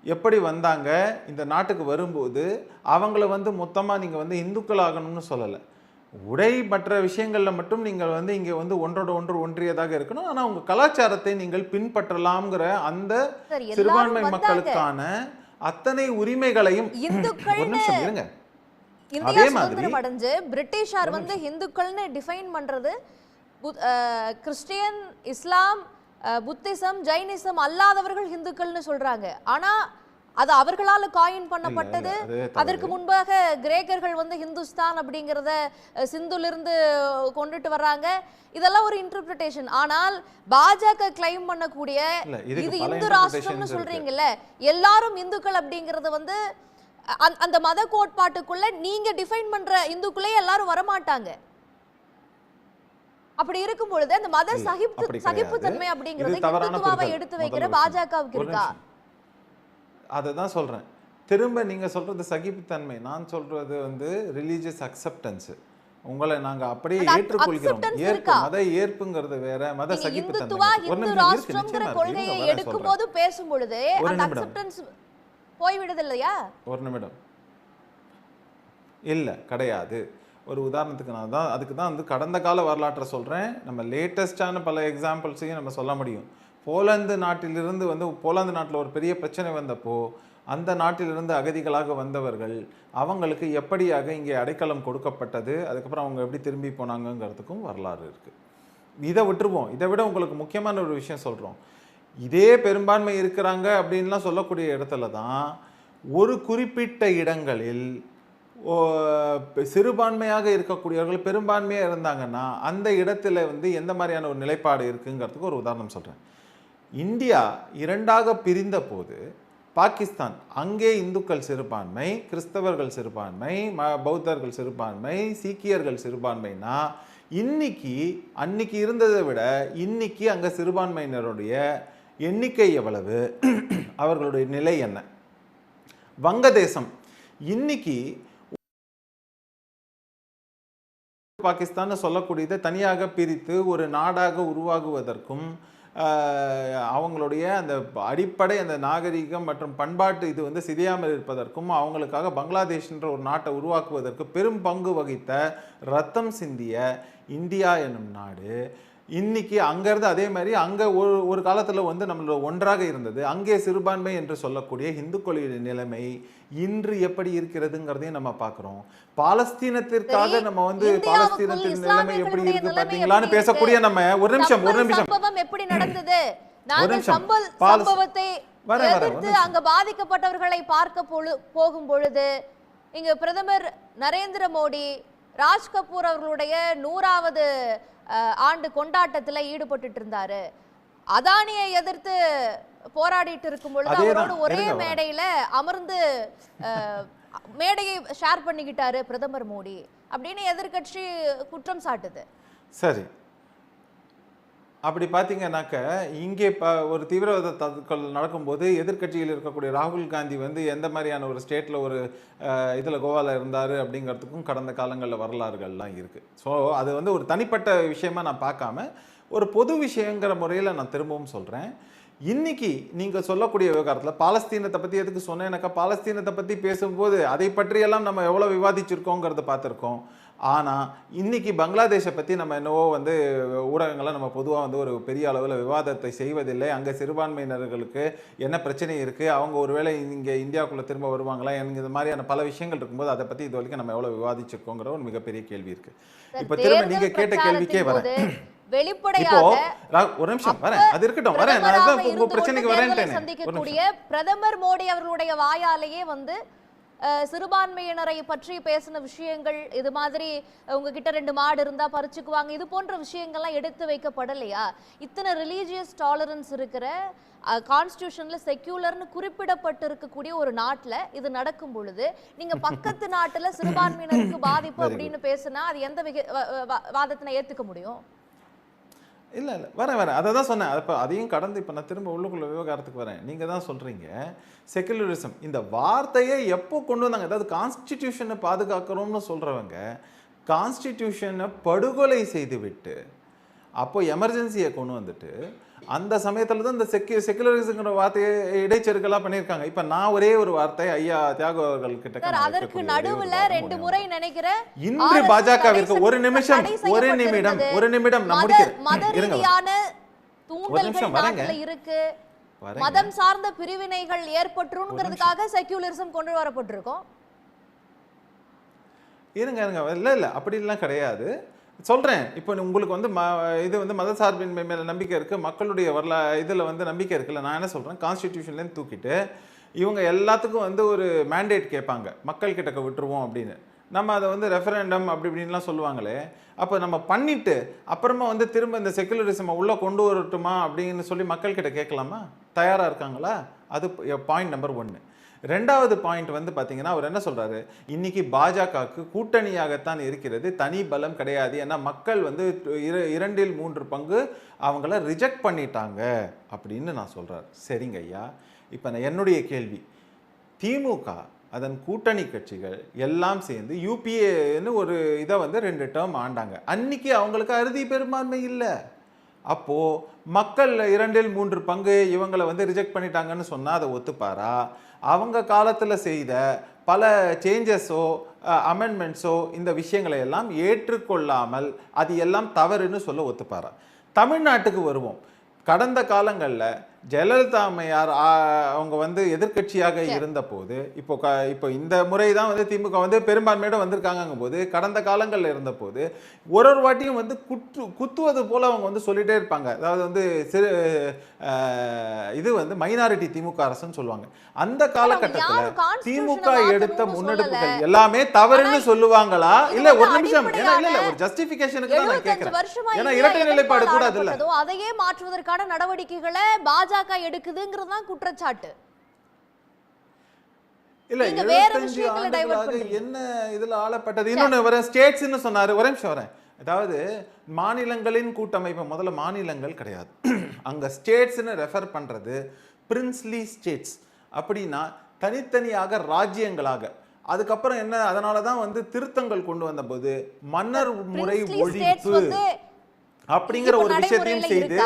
எப்படி வந்தாங்க, இந்த நாட்டுக்கு வரும்போது அவங்கள வந்து மொத்தமாக நீங்கள் வந்து இந்துக்கள் ஆகணும்னு சொல்லலை. உடை மற்ற விஷயங்களில் மட்டும் நீங்கள் வந்து இங்கே வந்து ஒன்றோட ஒன்று ஒன்றியதாக இருக்கணும், ஆனால் உங்கள் கலாச்சாரத்தை நீங்கள் பின்பற்றலாம்ங்கிற அந்த சிறுபான்மை மக்களுக்கான அத்தனை உரிமைகளையும் ஒரு நிமிஷம் இருங்க. அதே மாதிரி அடைஞ்சு பிரிட்டிஷார் வந்து இந்துக்கள்னு டிஃபைன் பண்றது கிறிஸ்டியன், இஸ்லாம், புத்திசம், ஜைனிசம் அல்லாதவர்கள் இந்துக்கள்னு சொல்றாங்க. ஆனா அது அவர்களால காயின் பண்ணப்பட்டது. அதற்கு முன்பாக கிரேக்கர்கள் வந்து ஹிந்துஸ்தான் அப்படிங்கறத சிந்துலிருந்து கொண்டுட்டு வர்றாங்க. இதெல்லாம் ஒரு இன்டர்பிரிட்டேஷன். ஆனால் பாஜக கிளைம் பண்ணக்கூடிய இது இந்து ராஷ்டிரம்னு சொல்றீங்கல்ல, எல்லாரும் இந்துக்கள் அப்படிங்கறது வந்து அந்த மத கோட்பாட்டுக்குள்ள நீங்க டிஃபைன் பண்ற இந்துக்களே எல்லாரும் வரமாட்டாங்க. அப்படி இருக்கும் பொழுது அந்த மத சகிப்புத்தன்மை அப்படிங்கிறது இந்துத்துவாவை எடுத்து வைக்கிற பாஜகவுக்கு இருக்கா? அதை தான் சொல்றேன். திரும்ப நீங்க சொல்றது சகிப்புத்தன்மை, நான் சொல்றது வந்து ரிலீஜியஸ் அக்செப்டன்ஸ். உங்களை நாங்க அப்படியே ஏற்றுக்கொள்கிறோம். மத ஏற்புங்கிறது வேற, மத சகிப்புத்தன்மை. கொள்கையை எடுக்கும் போது பேசும் பொழுது அந்த அக்செப்டன்ஸ் போய்விடுது இல்லையா? ஒரு நிமிடம். இல்ல, கிடையாது. ஒரு உதாரணத்துக்கு நான் தான் அதுக்கு தான் வந்து கடந்த கால வரலாற்றை சொல்கிறேன். நம்ம லேட்டஸ்டான பல எக்ஸாம்பிள்ஸையும் நம்ம சொல்ல முடியும். போலந்து நாட்டிலிருந்து வந்து போலந்து நாட்டில் ஒரு பெரிய பிரச்சனை வந்தப்போ அந்த நாட்டிலிருந்து அகதிகளாக வந்தவர்கள் அவங்களுக்கு எப்படியாக இங்கே அடைக்கலம் கொடுக்கப்பட்டது, அதுக்கப்புறம் அவங்க எப்படி திரும்பி போனாங்கங்கிறதுக்கும் வரலாறு இருக்குது. இதை விட்டுருவோம். இதை விட உங்களுக்கு முக்கியமான ஒரு விஷயம் சொல்கிறோம். இதே பெரும்பான்மை இருக்கிறாங்க அப்படின்லாம் சொல்லக்கூடிய இடத்துல தான் ஒரு குறிப்பிட்ட இடங்களில் சிறுபான்மையாக இருக்கக்கூடியவர்கள் பெரும்பான்மையாக இருந்தாங்கன்னா அந்த இடத்துல வந்து எந்த மாதிரியான ஒரு நிலைப்பாடு இருக்குங்கிறதுக்கு ஒரு உதாரணம் சொல்கிறேன். இந்தியா இரண்டாக பிரிந்த போது பாகிஸ்தான், அங்கே இந்துக்கள் சிறுபான்மை, கிறிஸ்தவர்கள் சிறுபான்மை, பௌத்தர்கள் சிறுபான்மை, சீக்கியர்கள் சிறுபான்மைனா அன்னைக்கு இருந்ததை விட இன்னைக்கு அங்கே சிறுபான்மையினருடைய எண்ணிக்கை எவ்வளவு, அவர்களுடைய நிலை என்ன? வங்கதேசம் இன்னைக்கு பாகிஸ்தான் சொல்லக்கூடியதை தனியாக பிரித்து ஒரு நாடாக உருவாகுவதற்கும் அவங்களுடைய அந்த அடிப்படை அந்த நாகரிகம் மற்றும் பண்பாட்டு இது வந்து சிதையாமல் இருப்பதற்கும் அவங்களுக்காக பங்களாதேஷ்ன்ற ஒரு நாட்டை உருவாக்குவதற்கு பெரும் பங்கு வகித்த ரத்தம் சிந்திய இந்தியா என்னும் நாடு இன்னைக்கு அங்கேருந்து அதே மாதிரி அங்கே ஒரு காலத்தில் வந்து நம்மளோட ஒன்றாக இருந்தது. அங்கே சிறுபான்மை என்று சொல்லக்கூடிய இந்துக்களுடைய நிலைமை இன்று எப்படி இருக்கிறதுங்கிறதையும் நம்ம பார்க்குறோம். பாலஸ்தீனத்திற்காக நம்ம வந்து பாலஸ்தீனத்தின் நிலைமை எப்படி இருக்கு பார்த்தீங்களான்னு பேசக்கூடிய நம்ம ஒரு நிமிஷம் எப்படி நடந்தது, சம்பவத்தை எதிர்த்து அங்க பாதிக்கப்பட்டவர்களை பார்க்க போகும் பொழுது இங்க பிரதமர் நரேந்திர மோடி ராஜ் கபூர் அவர்களுடைய 100வது ஆண்டு கொண்டாட்டத்தில் ஈடுபட்டு இருந்தாரு. அதானியை எதிர்த்து போராடிட்டு இருக்கும் பொழுது அவரோட ஒரே மேடையில அமர்ந்து மேடையை ஷேர் பண்ணிக்கிட்டாரு பிரதமர் மோடி அப்படின்னு எதிர்கட்சி குற்றம் சாட்டுது. சரி, அப்படி பார்த்தீங்கன்னாக்க இங்கே ஒரு தீவிரவாத தாக்குதல் நடக்கும்போது எதிர்கட்சியில் இருக்கக்கூடிய ராகுல் காந்தி வந்து எந்த மாதிரியான ஒரு ஸ்டேட்டில் ஒரு இதில் கோவாவில் இருந்தார் அப்படிங்கிறதுக்கும் கடந்த காலங்களில் வரலாறுகள்லாம் இருக்குது. ஸோ அது வந்து ஒரு தனிப்பட்ட விஷயமா நான் பார்க்காம ஒரு பொது விஷயங்கிற முறையில் நான் திரும்பவும் சொல்கிறேன். இன்னைக்கு நீங்கள் சொல்லக்கூடிய விவகாரத்தில் பாலஸ்தீனத்தை பற்றி எதுக்கு சொன்னேன்னாக்கா, பாலஸ்தீனத்தை பற்றி பேசும்போது அதை பற்றியெல்லாம் நம்ம எவ்வளோ விவாதிச்சிருக்கோங்கிறத பார்த்துருக்கோம். ஆனால் இன்னைக்கு பங்களாதேஷை பற்றி நம்ம என்னவோ வந்து ஊடகங்களை நம்ம பொதுவாக வந்து ஒரு பெரிய அளவில் விவாதத்தை செய்வதில்லை. அங்கே சிறுபான்மையினர்களுக்கு என்ன பிரச்சனை இருக்குது, அவங்க ஒருவேளை இங்கே இந்தியாவுக்குள்ளே திரும்ப வருவாங்களா, எனக்கு இந்த மாதிரியான பல விஷயங்கள் இருக்கும்போது அதை பற்றி இது வரைக்கும் நம்ம எவ்வளோ விவாதிச்சிருக்கோங்கிற ஒரு மிகப்பெரிய கேள்வி இருக்குது. இப்போ திரும்ப நீங்கள் கேட்ட கேள்விக்கே வரேன். ஒரு நிமிஷம் வரேன், அது இருக்கட்டும், வரேன், நான் உங்க பிரச்சனைக்கு வரேன். பிரதமர் மோடி அவர்களுடைய வாயாலேயே வந்து சிறுபான்மையினரை பற்றி பேசின விஷயங்கள், இது மாதிரி உங்ககிட்ட 2 மாடு இருந்தா பறிச்சுக்குவாங்க, இது போன்ற விஷயங்கள்லாம் எடுத்து வைக்கப்படலையா? இத்தனை ரிலீஜியஸ் டாலரன்ஸ் இருக்கிற கான்ஸ்டிடியூஷன்ல செக்யூலர்னு குறிப்பிடப்பட்டு இருக்கக்கூடிய ஒரு நாட்டுல இது நடக்கும் பொழுது நீங்க பக்கத்து நாட்டுல சிறுபான்மையினருக்கு பாதிப்பு அப்படின்னு பேசினா அது எந்த வாதத்தினை ஏத்துக்க முடியும்? இல்லை வரேன் அதை தான் சொன்னேன். இப்போ அதையும் கடந்து இப்போ நான் திரும்ப உள்ளுக்குள்ள விவகாரத்துக்கு வரேன். நீங்கள் தான் சொல்கிறீங்க செக்குலரிசம் இந்த வார்த்தையை எப்போ கொண்டு வந்தாங்க? அதாவது கான்ஸ்டிடியூஷனை பாதுகாக்கிறோம்னு சொல்கிறவங்க கான்ஸ்டிடியூஷனை படுகொலை செய்து விட்டு அப்போ எமர்ஜென்சியை கொண்டு வந்துட்டு அந்த சமயத்தில் தான் இந்த செக்குலரிசம்ங்கிற வார்த்தையை இடைச்செருக்கெல்லாம் பண்ணியிருக்காங்க. இப்போ நான் ஒரே ஒரு வார்த்தை ஐயா தியாகு அவர்கள் கிட்ட அதற்கு நடுவுல 2 முறை நினைக்கிறேன் இன்று பாஜகவிற்கு ஒரு நிமிடம் நான் முடிக்கிறேன். மத ரீதியான தூண்டல்கள் நாட்டில் இருக்கு, மதம் சார்ந்த பிரிவினைகள் ஏற்பட்டுருங்கிறதுக்காக செக்யூலரிசம் கொண்டு வரப்பட்டிருக்கோம். இருங்க இல்லை அப்படிலாம் கிடையாது. சொல்கிறேன். இப்போ உங்களுக்கு வந்து இது வந்து மத சார்பின்மை மேலே நம்பிக்கை இருக்குது, மக்களுடைய இதில் வந்து நம்பிக்கை இருக்குல்ல. நான் என்ன சொல்கிறேன், கான்ஸ்டிடியூஷன்லேருந்து தூக்கிட்டு இவங்க எல்லாத்துக்கும் வந்து ஒரு மேண்டேட் கேட்பாங்க, மக்கள் கிட்ட விட்டுருவோம் அப்படின்னு. நம்ம அதை வந்து ரெஃபரண்டம் அப்படி இப்படின்லாம் சொல்லுவாங்களே, அப்போ நம்ம பண்ணிவிட்டு அப்புறமா வந்து திரும்ப இந்த செக்குலரிசமை உள்ளே கொண்டு வரட்டுமா அப்படின்னு சொல்லி மக்கள்கிட்ட கேட்கலாமா? தயாராக இருக்காங்களா? அது பாயிண்ட் நம்பர் 1. 2வது பாயிண்ட் வந்து பார்த்தீங்கன்னா அவர் என்ன சொல்கிறாரு, இன்னைக்கு பாஜகவுக்கு கூட்டணியாகத்தான் இருக்கிறது, தனி பலம் கிடையாது. ஏன்னா மக்கள் வந்து 2/3 பங்கு அவங்கள ரிஜெக்ட் பண்ணிட்டாங்க அப்படின்னு நான் சொல்கிறார். சரிங்க ஐயா, இப்போ நான் என்னுடைய கேள்வி, திமுக அதன் கூட்டணி கட்சிகள் எல்லாம் சேர்ந்து யூபிஏன்னு ஒரு இதை வந்து 2 டேர்ம் ஆண்டாங்க. அன்னைக்கு அவங்களுக்கு அறுதி பெரும்பான்மை இல்லை. அப்போது மக்கள் 2/3 பங்கு இவங்களை வந்து ரிஜெக்ட் பண்ணிட்டாங்கன்னு சொன்னால் அதை ஒத்துப்பாரா? அவங்க காலத்தில் செய்த பல சேஞ்சஸோ அமெண்ட்மெண்ட்ஸோ இந்த விஷயங்களை எல்லாம் ஏற்றுக்கொள்ளாமல் அது எல்லாம் தவறுன்னு சொல்ல ஒத்துப்பாரா? தமிழ்நாட்டுக்கு வருவோம். கடந்த காலங்களில் ஜெயலலிதா அம்மையார் அவங்க வந்து எதிர்கட்சியாக இருந்த போது, இப்போ இந்த முறை தான் வந்து திமுக வந்து பெரும்பான்மையோட வந்திருக்காங்கும் போது, கடந்த காலங்களில் இருந்த போது ஒரு வாட்டியும் வந்து குத்துவது போல அவங்க வந்து சொல்லிட்டே இருப்பாங்க. அதாவது வந்து இது வந்து மைனாரிட்டி திமுக அரசுன்னு சொல்லுவாங்க. அந்த காலகட்டத்தில் திமுக எடுத்த முன்னெடுப்புகள் எல்லாமே தவறுன்னு சொல்லுவாங்களா? இல்ல ஒரு நிமிஷம், இல்ல ஒரு ஜஸ்டிபிகேஷனுக்கு தான் நான் கேட்கிறேன். ஏன்னா இரட்டை நிலைப்பாடு கூட அது இல்ல, அதையே மாற்றுவதற்கான நடவடிக்கைகளை பாஜக எடுக்குதுங்கிறது தான் குற்றச்சாட்டு. இல்ல 75 ஆண்டுகளாக என்ன இதுல ஆளப்பட்டது? இன்னொன்னு வர ஸ்டேட்ஸ்னு சொன்னாரு. ஒரே நிமிஷம் வரேன். அதாவது மாநிலங்களின் கூட்டமைப்பு, முதல்ல மாநிலங்கள் கிடையாது, அங்க ஸ்டேட்ஸ்னு ரெஃபர் பண்றது பிரின்ஸ்லி ஸ்டேட்ஸ். அப்படின்னா தனித்தனியாக ராஜ்யங்களாக. அதுக்கப்புறம் என்ன, அதனால தான் வந்து திருத்தங்கள் கொண்டு வந்த போது மன்னர் முறை ஒழிப்பு அப்படிங்கிற ஒரு விஷயத்தையும் செய்து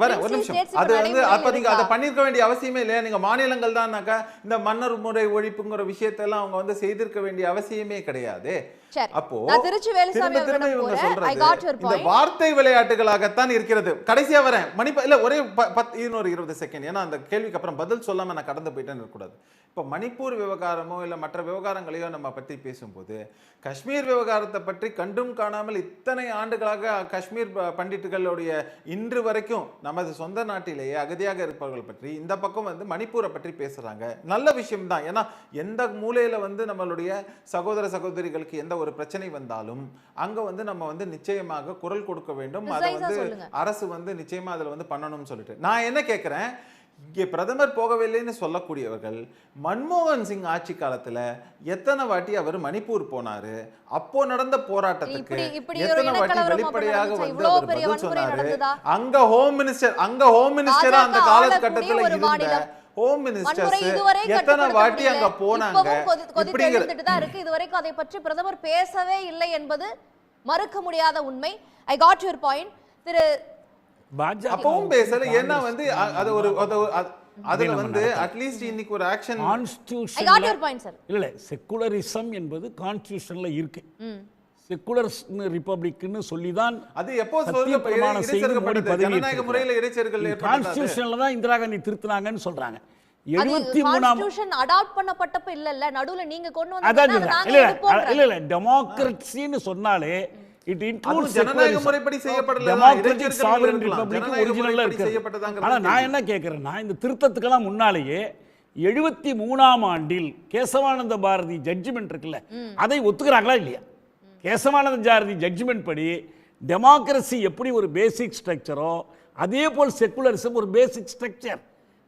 வர ஒரு நிமிஷம், அது வந்து அப்ப நீங்க அதை பண்ணிருக்க வேண்டிய அவசியமே இல்லையா? நீங்க மாநிலங்கள் தான்னாக்கா இந்த மன்னர் முறை ஒழிப்புங்கிற விஷயத்தெல்லாம் அவங்க வந்து செய்திருக்க வேண்டிய அவசியமே கிடையாது. அப்போ திரும்ப இவங்க சொல்றது இந்த வார்த்தை விளையாட்டுகளாகத்தான் இருக்கிறது. கடைசியா வரேன் இல்ல ஒரே 20 செகண்ட், ஏன்னா அந்த கேள்விக்கு அப்புறம் பதில் சொல்லாம நான் கடந்து போயிட்டேன்னு இருக்கக்கூடாது. இப்போ மணிப்பூர் விவகாரமோ இல்லை மற்ற விவகாரங்களையோ நம்ம பற்றி பேசும்போது காஷ்மீர் விவகாரத்தை பற்றி கண்டும் காணாமல் இத்தனை ஆண்டுகளாக காஷ்மீர் பண்டிட்டுகளுடைய இன்று வரைக்கும் நமது சொந்த நாட்டிலேயே அகதியாக இருப்பவர்கள் பற்றி இந்த பக்கம் வந்து மணிப்பூரை பற்றி பேசுகிறாங்க. நல்ல விஷயம்தான். ஏன்னா எந்த மூலையில் வந்து நம்மளுடைய சகோதர சகோதரிகளுக்கு எந்த ஒரு பிரச்சனை வந்தாலும் அங்கே வந்து நம்ம வந்து நிச்சயமாக குரல் கொடுக்க வேண்டும். அதை வந்து அரசு வந்து நிச்சயமாக அதில் வந்து பண்ணணும்னு சொல்லிட்டு நான் என்ன கேட்குறேன், இங்கே பிரதமர் போகவில்லைன்னு சொல்லக்கூடியவர்கள் மன்மோகன் சிங் ஆட்சி காலத்துல எத்தனை வாட்டி அவர் மணிப்பூர் போனாரு? அப்போ நடந்த போராட்டத்துக்கு எத்தனை வாட்டி வெளிப்படையாக வந்து அவர் பதில் சொன்னாரு? அங்க ஹோம் மினிஸ்டரா அந்த காலகட்டத்தில் இருந்த ஹோம் மினிஸ்டர்ஸ் எத்தனை வாட்டி அங்க போனாங்க? இதுவரைக்கும் அதை பற்றி பிரதமர் பேசவே இல்லை என்பது மறுக்க முடியாத உண்மை. I got your point. திரு அப்பவும் பேசல. ஏன்னா வந்து அது ஒரு அதுல வந்து அட்லீஸ்ட் இன்னைக்கு ஒரு action I got your point sir. இல்ல செக்குலரிசம் என்பது கான்ஸ்டிடியூஷன்ல இருக்கு. செக்குலர் ரிபப்ளிக்னு சொல்லி தான் அது எப்போ இடைச்சேர்க்கப்பட்டது? ஜனநாயக முறையில் இடைச்சேர்க்கல் ஏற்பட்டது. கான்ஸ்டிடியூஷன்ல தான் இந்திரா காந்தி திருத்துனாங்கன்னு சொல்றாங்க. 73ஆம் கான்ஸ்டிடியூஷன் அடாப்ட் பண்ணப்பட்டப்ப இல்ல நடுவுல நீங்க கொண்டு வந்தது இல்ல டெமோக்ரஸின்னு சொன்னாலே it includes ஜனநாயக முறைப்படி செய்யப்படல. democratic sovereign republic ஒரிஜினலா இருக்கு. ஆனா நான் என்ன கேக்குறேன்னா, இந்த திருத்தத்துக்கெல்லாம் முன்னாலேயே 73ஆம் ஆண்டில் கேசவானந்த பாரதி ஜட்ஜ்மெண்ட் இருக்குல்ல, அதை ஒத்துக்கிறாங்களா இல்லையா? கேசவானந்த பாரதி ஜட்ஜ்மெண்ட் படி டெமோக்ரஸி எப்படி ஒரு பேசிக் ஸ்ட்ரக்சரோ அதே போல் செக்குலரிசம் ஒரு பேசிக் ஸ்ட்ரக்சர்.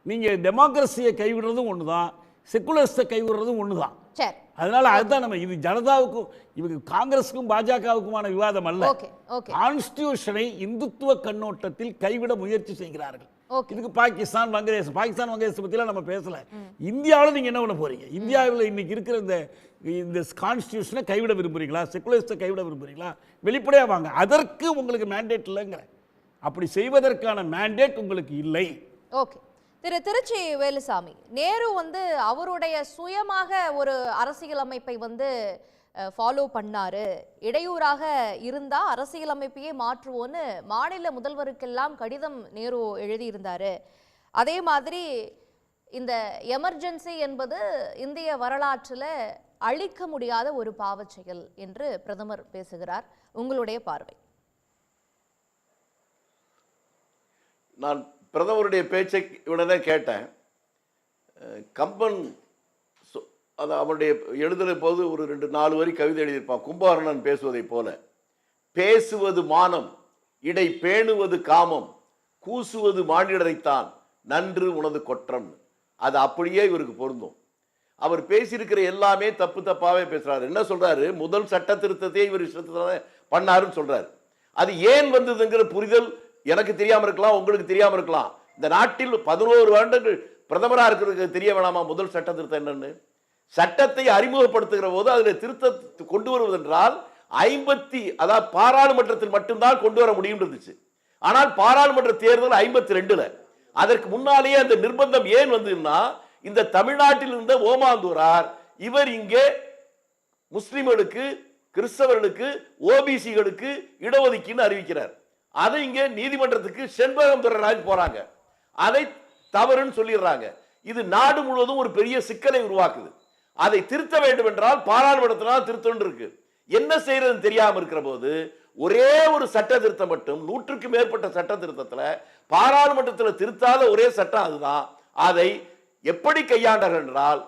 நீங்க டெமோக்ரஸியை கைவிடுறதும் ஒண்ணுதான், செக்குலரிசத்தை கைவிடுறதும் ஒண்ணுதான். சரி. அதனால அதுதான் நம்ம இது ஜனதாவுக்கும் இவங்க காங்கிரஸுக்கும் பாஜகவுக்குமான விவாதம் அல்ல. Okay okay. கான்ஸ்டிடியூஷனை இந்துத்துவ கண்ணோட்டத்தில் கைவிட முயற்சி செய்கிறார்கள். இதுக்கு பாகிஸ்தான் வங்கதேசம் பத்திலாம் நம்ம பேசல. இந்தியாவில் நீங்க என்ன பண்ண போறீங்க? இந்தியாவில் இன்னைக்கு இருக்கிற இந்த கான்ஸ்டிடியூஷனை கைவிட விரும்புறீங்களா? செகுலரிஸ்டை கைவிட விரும்புறீங்களா? வெளிப்படையா வாங்க. அதற்கு உங்களுக்கு மேண்டேட் இல்லைங்கிற. அப்படி செய்வதற்கான மேண்டேட் உங்களுக்கு இல்லை. ஓகே. திருச்சி வேலுசாமி, நேரு வந்து அவருடைய சுயமாக ஒரு அரசியலமைப்பை வந்து ஃபாலோ பண்ணாரு. இடையூறாக இருந்தா அரசியலமைப்பையே மாற்றுவோன்னு மாநில முதல்வருக்கெல்லாம் கடிதம் நேரு எழுதியிருந்தாரு. அதே மாதிரி இந்த எமர்ஜென்சி என்பது இந்திய வரலாற்றில் அழிக்க முடியாத ஒரு பாவச் செயல் என்று பிரதமர் பேசுகிறார். உங்களுடைய பார்வை? நான் பிரதமருடைய பேச்சை உடனே கேட்டேன். கம்பன் அது அவருடைய எழுதுகிற போது ஒரு 2-4 வரி கவிதை எழுதியிருப்பான். கும்பகர்ணன் பேசுவதை போல, பேசுவது மானம், இடை பேணுவது காமம், கூசுவது மானிடரைத்தான், நன்று உனது கொற்றம். அது அப்படியே இவருக்கு பொருந்தும். அவர் பேசியிருக்கிற எல்லாமே தப்பாவே பேசுறாரு. என்ன சொல்றாரு? முதல் சட்ட திருத்தத்தை இவர் பண்ணாருன்னு சொல்றாரு. அது ஏன் வந்ததுங்கிற புரிதல் எனக்கு தெரியாம இருக்கலாம், உங்களுக்கு தெரியாம இருக்கலாம். இந்த நாட்டில் 11 வருடங்கள் பிரதமராக இருக்கிறதுக்கு தெரிய வேணாமா முதல் சட்ட திருத்தம் என்னன்னு? சட்டத்தை அறிமுகப்படுத்துகிற போது அதில் திருத்த கொண்டு வருவதென்றால் அதாவது பாராளுமன்றத்தில் மட்டும்தான் கொண்டு வர முடியும் இருந்துச்சு. ஆனால் பாராளுமன்ற தேர்தல் 52ல. அதற்கு முன்னாலேயே அந்த நிர்பந்தம் ஏன் வந்ததுன்னா, இந்த தமிழ்நாட்டில் இருந்த ஓமாந்தூரார் இவர் இங்கே முஸ்லிம்களுக்கு, கிறிஸ்தவர்களுக்கு, ஓபிசிகளுக்கு இடஒதுக்கீடு அறிவிக்கிறார். அதை இங்கே நீதிமன்றத்துக்கு செண்பகம் துறைராஜ் போறாங்க. அதை தவறுன்னு சொல்லிடுறாங்க. இது நாடு முழுவதும் ஒரு பெரிய சிக்கலை உருவாக்குது. அதை திருத்த வேண்டும் என்றால் பாராளுமன்றத்தினால் திருத்தம் இருக்கு. என்ன செய்யறதுன்னு தெரியாம இருக்கிற போது ஒரே ஒரு சட்ட திருத்தம் மட்டும், 100க்கும் மேற்பட்ட சட்ட திருத்தத்துல பாராளுமன்றத்தில் திருத்தாத ஒரே சட்டம் அதுதான். அதை எப்படி கையாண்டார்கள் என்றால்,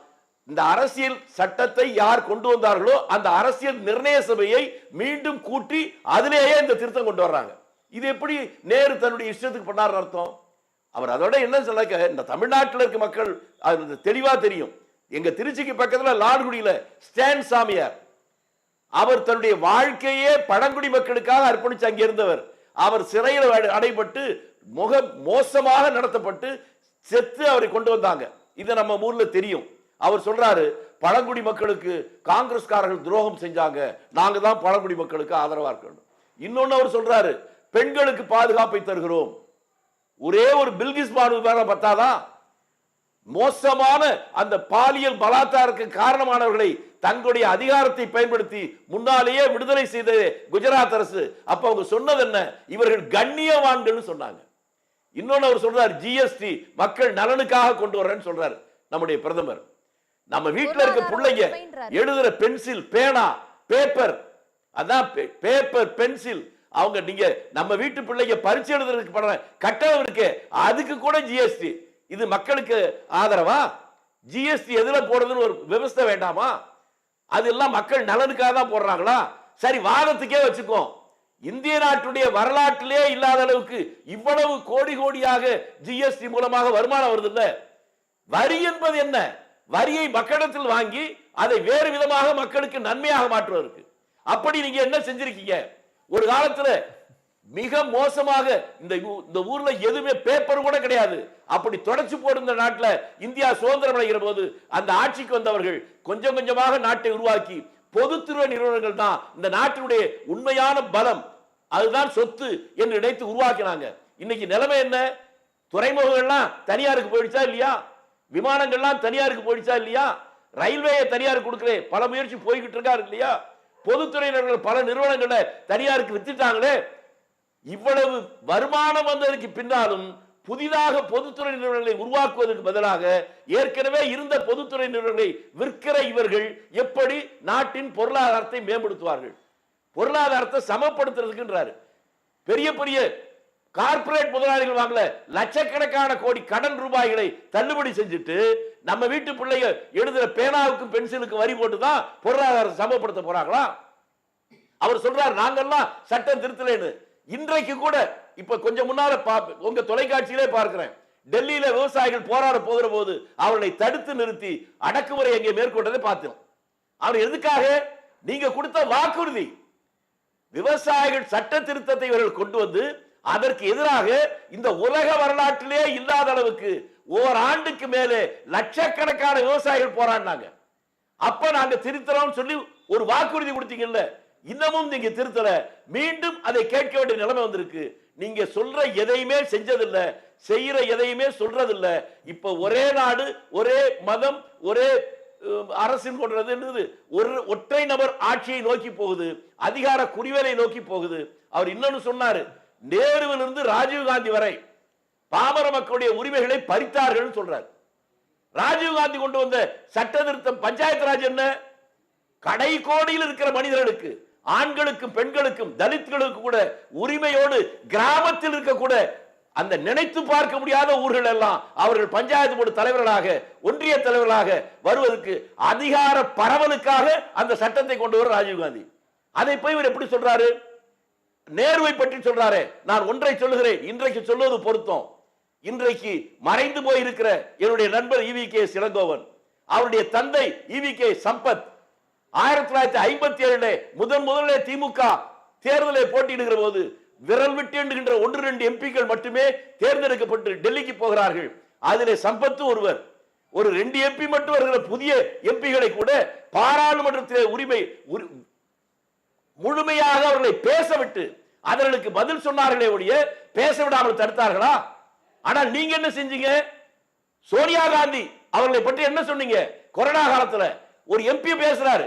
இந்த அரசியல் சட்டத்தை யார் கொண்டு வந்தார்களோ அந்த அரசியல் நிர்ணய சபையை மீண்டும் கூட்டி அதிலேயே இந்த திருத்தம் கொண்டு வர்றாங்க. இது எப்படி நேரு தன்னுடைய இஷ்டத்துக்கு பண்ணார் அர்த்தம்? அவர் அதோட என்ன சொல்ல, இந்த தமிழ்நாட்டில் இருக்க மக்கள் அது தெளிவா தெரியும். எங்க திருச்சிக்கு பக்கத்துல லால்குடியில ஸ்டான் சாமியார், அவர் தன்னுடைய வாழ்க்கையே பழங்குடி மக்களுக்காக அர்ப்பணிச்சு அங்க இருந்தவர். அவர் சிறையில் அடைபட்டு மோசமாக நடத்தப்பட்டு செத்து அவரை கொண்டு வந்தாங்க. இது நம்ம ஊர்ல தெரியும். அவர் சொல்றாரு, பழங்குடி மக்களுக்கு காங்கிரஸ்காரர்கள் துரோகம் செஞ்சாங்க, நாங்க தான் பழங்குடி மக்களுக்கு ஆதரவா இருக்கணும். இன்னொன்னு அவர் சொல்றாரு, பெண்களுக்கு பாதுகாப்பை தருகிறோம். ஒரே ஒரு பில்கிஸ் பானு பத்தாதான், மோசமான அந்த பாலியல் பலாத்காரத்துக்கு காரணமானவர்களை தங்களுடைய அதிகாரத்தை பயன்படுத்தி முன்னாலேயே விடுதலை செய்த குஜராத் அரசு. அப்ப அவங்க சொன்னது என்ன? இவர்கள் கண்ணியவான்கள் சொன்னாங்க. இன்னொன்னு அவர் சொல்றாரு, ஜிஎஸ்டி மக்கள் நலனுக்காக கொண்டு வர்றேன்னு சொல்றாரு நம்முடைய பிரதமர். நம்ம வீட்டுல இருக்க பிள்ளைங்க எழுதுற பென்சில், பேனா, பேப்பர், அதான் பேப்பர் பென்சில், அவங்க நீங்க நம்ம வீட்டு பிள்ளைங்க பரிசு எழுதுறதுக்கு பண்ற கட்டணம் இருக்கு, அதுக்கு கூட ஜிஎஸ்டி. இது மக்களுக்கு ஆதரவா? ஜிஎஸ்டி எதுல போடுறதுன்னு ஒரு விவசாய வேண்டாமா? அதெல்லாம் மக்கள் நலனுக்காக தான் போடுறாங்களா? சரி, வாதத்துக்கே வச்சுக்கோ, இந்திய நாட்டுடைய வரலாற்றிலே இல்லாத அளவுக்கு இவ்வளவு கோடி கோடியாக ஜிஎஸ்டி மூலமாக வருமானம் வருது இல்ல? வரி என்பது என்ன? வரியை மக்களிடத்தில் வாங்கி அதை வேறு விதமாக மக்களுக்கு நன்மையாக மாற்றுவதற்கு. அப்படி நீங்க என்ன செஞ்சிருக்கீங்க? ஒரு காலத்துல மிக மோசமாக இந்த ஊர்ல எதுவுமே பேப்பர் கூட கிடையாது. அப்படி தொடச்சு போடுற நாட்டில் இந்தியா சுதந்திரம் அடைகிற போது அந்த ஆட்சிக்கு வந்தவர்கள் கொஞ்சம் கொஞ்சமாக நாட்டை உருவாக்கி பொதுத்துறை நிறுவனங்கள் தான் இந்த நாட்டினுடைய உண்மையான பலம், அதுதான் சொத்து என்று நினைத்து உருவாக்கினாங்க. இன்னைக்கு நிலைமை என்ன? துறைமுகங்கள்லாம் தனியாருக்கு போயிடுச்சா இல்லையா? விமானங்கள்லாம் தனியாருக்கு போயிடுச்சா இல்லையா? ரயில்வே தனியாருக்கு கொடுக்கல பல முயற்சி போய்கிட்டு இருக்காரு இல்லையா? பொதுத்துறையினர்கள் பல நிறுவனங்களை தனியாருக்கு வித்துட்டாங்களே. இவ்வளவு வருமானம் வந்ததற்கு பின்னாலும் புதிதாக பொதுத்துறை நிறுவனங்களை உருவாக்குவதற்கு பதிலாக ஏற்கனவே இருந்த பொதுத்துறை நிறுவனங்களை விற்கிற இவர்கள் எப்படி நாட்டின் பொருளாதாரத்தை மேம்படுத்துவார்கள்? பொருளாதாரத்தை சமப்படுத்துறதுக்குன்றாரு. பெரிய பெரிய கார்பரேட் முதலாளிகள் வாங்கல லட்சக்கணக்கான கோடி கடன் ரூபாய்களை தள்ளுபடி செஞ்சுட்டு நம்ம வீட்டு பிள்ளைங்க எழுதுற பேனாவுக்கும் பென்சிலுக்கு வரி போட்டுதான் பொருளாதாரத்தை சமப்படுத்த போறாங்களா? அவர் சொல்றாரு, நாங்கெல்லாம் சட்டம் திருத்தலைன்னு. இன்றைக்கு கூட இப்ப கொஞ்சம் முன்னால உங்க தொலைக்காட்சியிலே பார்க்கிறேன், டெல்லியில விவசாயிகள் போராட போகிற போது அவர்களை தடுத்து நிறுத்தி அடக்குமுறை எங்கே மேற்கொண்டதை பார்த்தோம். அவர் எதுக்காக? நீங்க கொடுத்த வாக்குறுதி. விவசாயிகள் சட்ட திருத்தத்தை இவர்கள் கொண்டு வந்து அதற்கு எதிராக இந்த உலக வரலாற்றிலே இல்லாத அளவுக்கு ஓராண்டுக்கு மேலே லட்சக்கணக்கான விவசாயிகள் போராடினாங்க. அப்ப நாங்க திருத்தறோம் சொல்லி ஒரு வாக்குறுதி கொடுத்தீங்கல்ல, இன்னமும் நீங்க திருத்தல. மீண்டும் அதை கேட்க வேண்டிய நிலைமை வந்திருக்கு. நீங்க சொல்ற எதையுமே செஞ்சதில்லை, செய்யற எதையுமே சொல்றதில்லை. இப்ப ஒரே நாடு, ஒரே மதம், ஒரே அரசின் கொண்டது ஒரு ஒற்றை நபர் ஆட்சியை நோக்கி போகுது, அதிகார குறிவேலை நோக்கி போகுது. அவர் இன்னொன்னு சொன்னாரு, நேருவிலிருந்து ராஜீவ்காந்தி வரை பாமர மக்களுடைய உரிமைகளை பறித்தார்கள் சொல்றார். ராஜீவ்காந்தி கொண்டு வந்த சட்ட திருத்தம் பஞ்சாயத்து ராஜ் என்ன? கடை கோடியில் இருக்கிற மனிதர்களுக்கு, ஆண்களுக்கும் பெண்களுக்கும் தலித்களுக்கும் கூட உரிமையோடு கிராமத்தில் இருக்கக்கூட அந்த நினைத்து பார்க்க முடியாத ஊர்கள் எல்லாம் அவர்கள் பஞ்சாயத்து போர்டு தலைவர்களாக, ஒன்றிய தலைவர்களாக வருவதற்கு அதிகார பரவலுக்காக அந்த சட்டத்தை கொண்டு வர ராஜீவ்காந்தி. அதை போய் இவர் எப்படி சொல்றாரு? நேருவை பற்றி சொல்றாரு. நான் ஒன்றை சொல்லுகிறேன், இன்றைக்கு சொல்வது பொருத்தம். இன்றைக்கு மறைந்து போயிருக்கிற என்னுடைய நண்பர் EVK இளங்கோவன், அவருடைய தந்தை EVK சம்பத் 1957 முதலிலே திமுக தேர்தலை போட்டியிடுகிற போது விரல் விட்டு என்கின்ற 1-2 எம்பிக்கள் மட்டுமே தேர்ந்தெடுக்கப்பட்டு டெல்லிக்கு போகிறார்கள். அதிலே சம்பத்து ஒருவர். ஒரு 2 எம்பி மட்டும் வருகிற புதிய எம்பிகளை கூட பாராளுமன்றத்திலே உரிமை முழுமையாக அவர்களை பேசவிட்டு அவர்களுக்கு பதில் சொன்னார்களே ஒழிய பேச விடாமல் தடுத்தார்களா? ஆனால் நீங்க என்ன செஞ்சீங்க? சோனியா காந்தி அவர்களை பற்றி என்ன சொன்னீங்க? கொரோனா காலத்துல ஒரு எம்பி பேசுறாரு,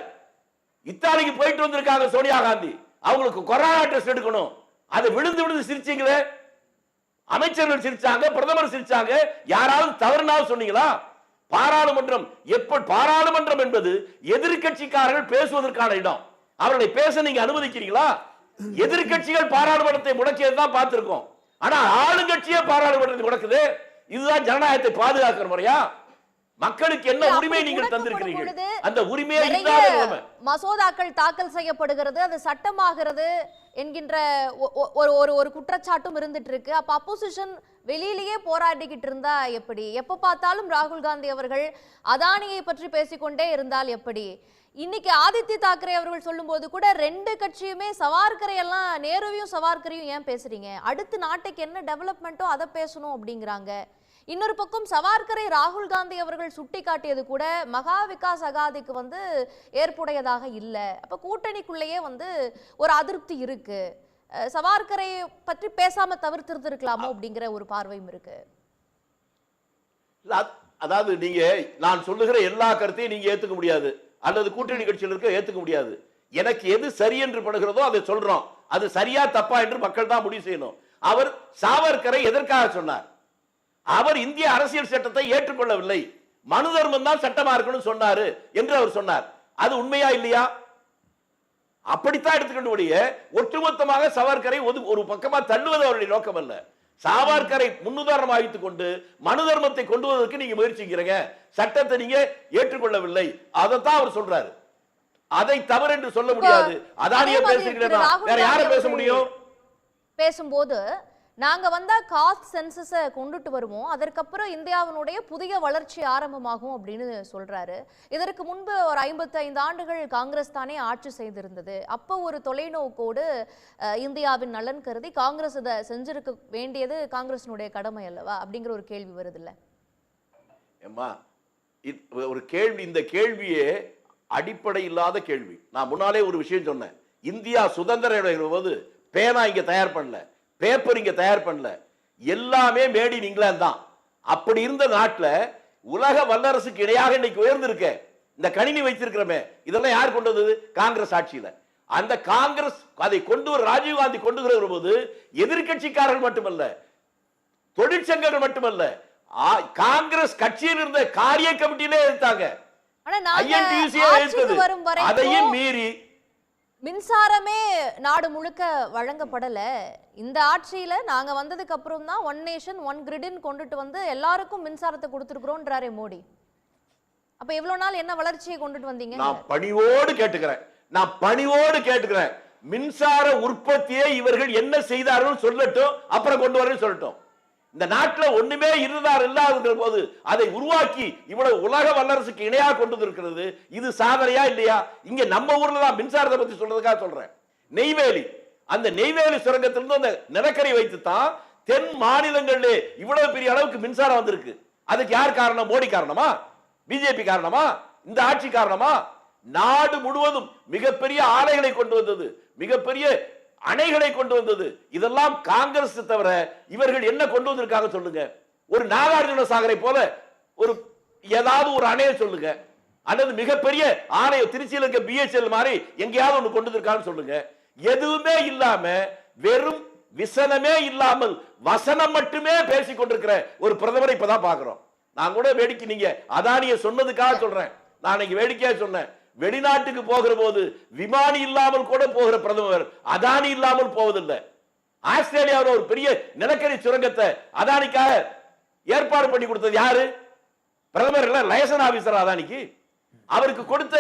இத்தாலிக்கு போயிட்டு வந்திருக்காங்க சோனியா காந்தி, அவங்களுக்கு கொரோனா டெஸ்ட் எடுக்கணும், அதை விழுந்து விழுந்து சிரிச்சீங்களே. அமைச்சர்கள் சிரிச்சாங்க, பிரதமர் சிரிச்சாங்க, யாராவது தவறுனாலும் சொன்னீங்களா? பாராளுமன்றம் பாராளுமன்றம் என்பது எதிர்கட்சிக்காரர்கள் பேசுவதற்கான இடம். அவர்களை பேச நீங்க அனுமதிக்கிறீங்களா? எதிர்கட்சிகள் பாராளுமன்றத்தை முடக்கியதான் பார்த்திருக்கோம். ஆனா ஆளுங்கட்சியே பாராளுமன்றத்தை முடக்குது. இதுதான் ஜனநாயகத்தை பாதுகாக்கிற முறையா? மக்களுக்கு என்ன உரிமை நீங்கள் தந்திருக்கிறீர்கள்? அந்த உரிமையை இல்லாத நிலைமை. மசோதாக்கள் தாக்கல் செய்யப்படுகிறது, அது சட்டமாகிறது என்கின்ற ஒரு குற்றச்சாட்டும் இருந்துட்டு இருக்கு. அப்ப அப்போசிஷன் வெளியிலேயே போராடிக்கிட்டு இருந்தா எப்படி? எப்ப பார்த்தாலும் ராகுல் காந்தி அவர்கள் அதானியை பற்றி பேசிக்கொண்டே இருந்தால் எப்படி? இன்னைக்கு ஆதித்ய தாக்கரே அவர்கள் சொல்லும் போது கூட 2 கட்சியுமே சவார்கரை எல்லாம், நேருவையும் சவார்கரையும் ஏன் பேசுறீங்க? அடுத்து நாட்டுக்கு என்ன டெவலப்மெண்ட்டோ அதை பேசணும் அப்படிங்கிறாங்க. இன்னொரு பக்கம் சவார்கரை ராகுல் காந்தி அவர்கள் சுட்டி காட்டியது கூட மகா விகாஸ் அகாதிக்கு ஏற்புடையதாக இல்லை. அப்ப கூட்டணிக்குள்ளேயே ஒரு அதிருப்தி இருக்கு. சவார்கரை பற்றி பேசாம தவிர்த்து இருக்கலாமோ அப்படிங்கிற ஒரு பார்வையும் இருக்கு. அதாவது நீங்க நான் சொல்லுகிற எல்லா கருத்தையும் நீங்க ஏத்துக்க முடியாது, அல்லது கூட்டணி கட்சியில் இருக்க ஏத்துக்க முடியாது. எனக்கு எது சரி என்று படுகிறதோ அதை சொல்றோம். அது சரியா தப்பா என்று மக்கள் தான் முடிவு செய்யணும். அவர் சாவர்கரை எதற்காக சொன்னார்? அவர் இந்திய அரசியல் சட்டத்தை ஏற்றுக்கொள்ளவில்லை, மனு தர்மம் தான் சட்டமா இருக்கணும் சொன்னாரு என்று அவர் சொன்னார். அது உண்மையா இல்லையா? அப்படித்தான் எடுத்துக்கொண்டு ஒட்டுமொத்தமாக சாவர்கரை ஒரு பக்கமா தள்ளுவது அவருடைய நோக்கம் அல்ல. சாவர்கரை முன்னுதாரணம் வைத்துக் கொண்டு மனு தர்மத்தை கொண்டு வருவதற்கு நீங்க முயற்சிக்கிறீங்க, சட்டத்தை நீங்க ஏற்றுக்கொள்ளவில்லை, அதைத்தான் அவர் சொல்றாரு. அதை தவறு என்று சொல்ல முடியாது. அதானியே பேசுகிறேன், வேற யாரை பேச முடியும்? பேசும்போது நாங்க வந்தா காஸ்ட் சென்சஸை கொண்டுட்டு வருவோம், அதற்கப்புறம் இந்தியாவினுடைய புதிய வளர்ச்சி ஆரம்பமாகும் அப்படின்னு சொல்றாரு. இதற்கு முன்பு ஒரு 55 ஆண்டுகள் காங்கிரஸ் தானே ஆட்சி செய்திருந்தது. அப்போ ஒரு தொலைநோக்கோடு இந்தியாவின் நலன் கருதி காங்கிரஸ் இதை செஞ்சிருக்க வேண்டியது காங்கிரசினுடைய கடமை அல்லவா அப்படிங்கிற ஒரு கேள்வி வருது இல்ல? ஒரு கேள்வி, இந்த கேள்வியே அடிப்படை இல்லாத கேள்வி. நான் முன்னாலே ஒரு விஷயம் சொன்னேன், இந்தியா சுதந்திரம் போது பேனா இங்க தயார் பண்ணல, பேப்பர் இங்க தயார் பண்ணல, எல்லாமே மேட் இன் இங்கிலாந்து தான். அப்படி இருந்த நாட்டில் உலக வல்லரசுக்கு இணையாக இன்னைக்கு உயர்ந்திருக்க இந்த கணினி வைத்திருக்கிறோமே, இதெல்லாம் யார் கொண்டு வந்தது? காங்கிரஸ் ஆட்சியில. அந்த காங்கிரஸ் அதை கொண்டு ராஜீவ்காந்தி கொண்டு வருகிற போது எதிர்கட்சிக்காரர்கள் மட்டுமல்ல, தொழிற்சங்கங்கள் மட்டுமல்ல, காங்கிரஸ் கட்சியில் இருந்த காரிய கமிட்டியிலே எடுத்தாங்க. அதையும் மீறி மின்சாரமே நாடு முழுக்க வழங்கப்படல. இந்த ஆட்சியில நாங்க வந்ததுக்கு அப்புறம் தான் ஒன் நேஷன் ஒன் கிரிட்னு கொண்டுட்டு எல்லாருக்கும் மின்சாரத்தை கொடுத்திருக்கிறோம்ன்றாரே மோடி. அப்ப இவ்வளவு நாள் என்ன வளர்ச்சியை கொண்டுட்டு வந்தீங்க? நான் பணிவோடு கேட்டுக்கிறேன், மின்சார உற்பத்தியை இவர்கள் என்ன செய்தார்கள் சொல்லட்டும், அப்புறம் கொண்டு வரேன்னு சொல்லட்டும். இந்த நாட்டில் ஒண்ணுமே இல்லாத போது அதை உருவாக்கி இவ்வளவு உலக வல்லரசுக்கு இணையாக கொண்டு வந்திருக்கிறது. இது சாதனையா இல்லையா? இங்க நம்ம ஊர்ல தான் மின்சாரத்தை பத்தி சொல்றதுக்காக சொல்றேன். நெய்வேலி, அந்த நெய்வேலி சுரங்கத்திலிருந்து அந்த நிலக்கரி வைத்து தான் தென் மாநிலங்களிலே இவ்வளவு பெரிய அளவுக்கு மின்சாரம் வந்திருக்கு. அதுக்கு யார் காரணம்? மோடி காரணமா? பிஜேபி காரணமா? இந்த ஆட்சி காரணமா? நாடு முழுவதும் மிகப்பெரிய ஆலைகளை கொண்டு வந்தது, மிகப்பெரிய அணைகளை கொண்டு வந்தது. இதெல்லாம் காங்கிரஸ் தவிர இவர்கள் என்ன கொண்டு வந்திருக்காங்க சொல்லுங்க. ஒரு நாகார்ஜுன சாகரை போல ஒரு ஏதாவது ஒரு அணையை சொல்லுங்க, அல்லது மிகப்பெரிய ஆலை திருச்சியில் இருக்க பிஹெச்எல் மாதிரி எங்கேயாவது ஒன்று கொண்டு வந்திருக்கான்னு சொல்லுங்க. எதுவுமே இல்லாம வெறும் விசனமே இல்லாமல் வசனம் மட்டுமே பேசிக் கொண்டிருக்கிற ஒரு பிரதமரை இப்பதான் பாக்குறோம். நான் கூட வேடிக்கை, நீங்க அதானிய சொன்னதுக்காக சொல்றேன், நான் வேடிக்கையா சொன்னேன். வெளிநாட்டுக்கு போகிற போது விமானி இல்லாமல் கூட போகிற பிரதமர் அதானி இல்லாமல் போவதில்லை. ஆஸ்திரேலியாவில் ஒரு பெரிய நிலக்கரி சுரங்கத்தை அதானிக்காக ஏற்பாடு பண்ணி கொடுத்தது யாரு? பிரதமர் லைசன் ஆபீசர் அதானிக்கு. அவருக்கு கொடுத்த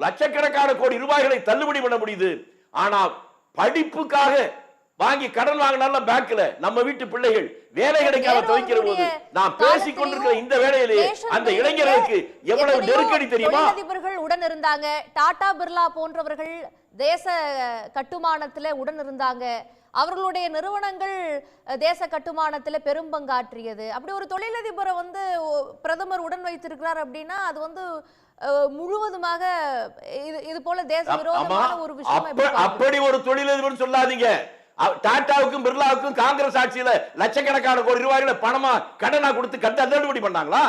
லட்சக்கணக்கான கோடி ரூபாய்களை தள்ளுபடி பண்ண முடியுது. ஆனா படிப்புக்காக வாங்கி கடன் வாங்கினால பேங்க்ல நம்ம வீட்டு பிள்ளைகள் வேலை கிடைக்காம துவைக்கிற போது நான் பேசிக் கொண்டிருக்கிற இந்த வேளையிலே அந்த இளைஞர்களுக்கு எவ்வளவு நெருக்கடி தெரியுமா? தொழிலதிபர்கள் உடன் இருந்தாங்க, டாடா பிர்லா போன்றவர்கள் தேச கட்டுமானத்துல உடன் இருந்தாங்க, அவர்களுடைய நிறுவனங்கள் தேச கட்டுமானத்துல பெரும்பங்காற்றியது. அப்படி ஒரு தொழிலதிபரை பிரதமர் உடன் வைத்திருக்கிறார் அப்படின்னா அது முழுவதுமாக இது போல தேச விரோதமான ஒரு விஷயம். அப்படி ஒரு தொழிலதிபர் சொல்லாதீங்க. டாடாவுக்கும் பிர்லாவுக்கும் காங்கிரஸ் ஆட்சியில லட்சக்கணக்கான கோடி ரூபாய்களை பணமா கடனா கொடுத்து தள்ளுபடி பண்ணாங்களா?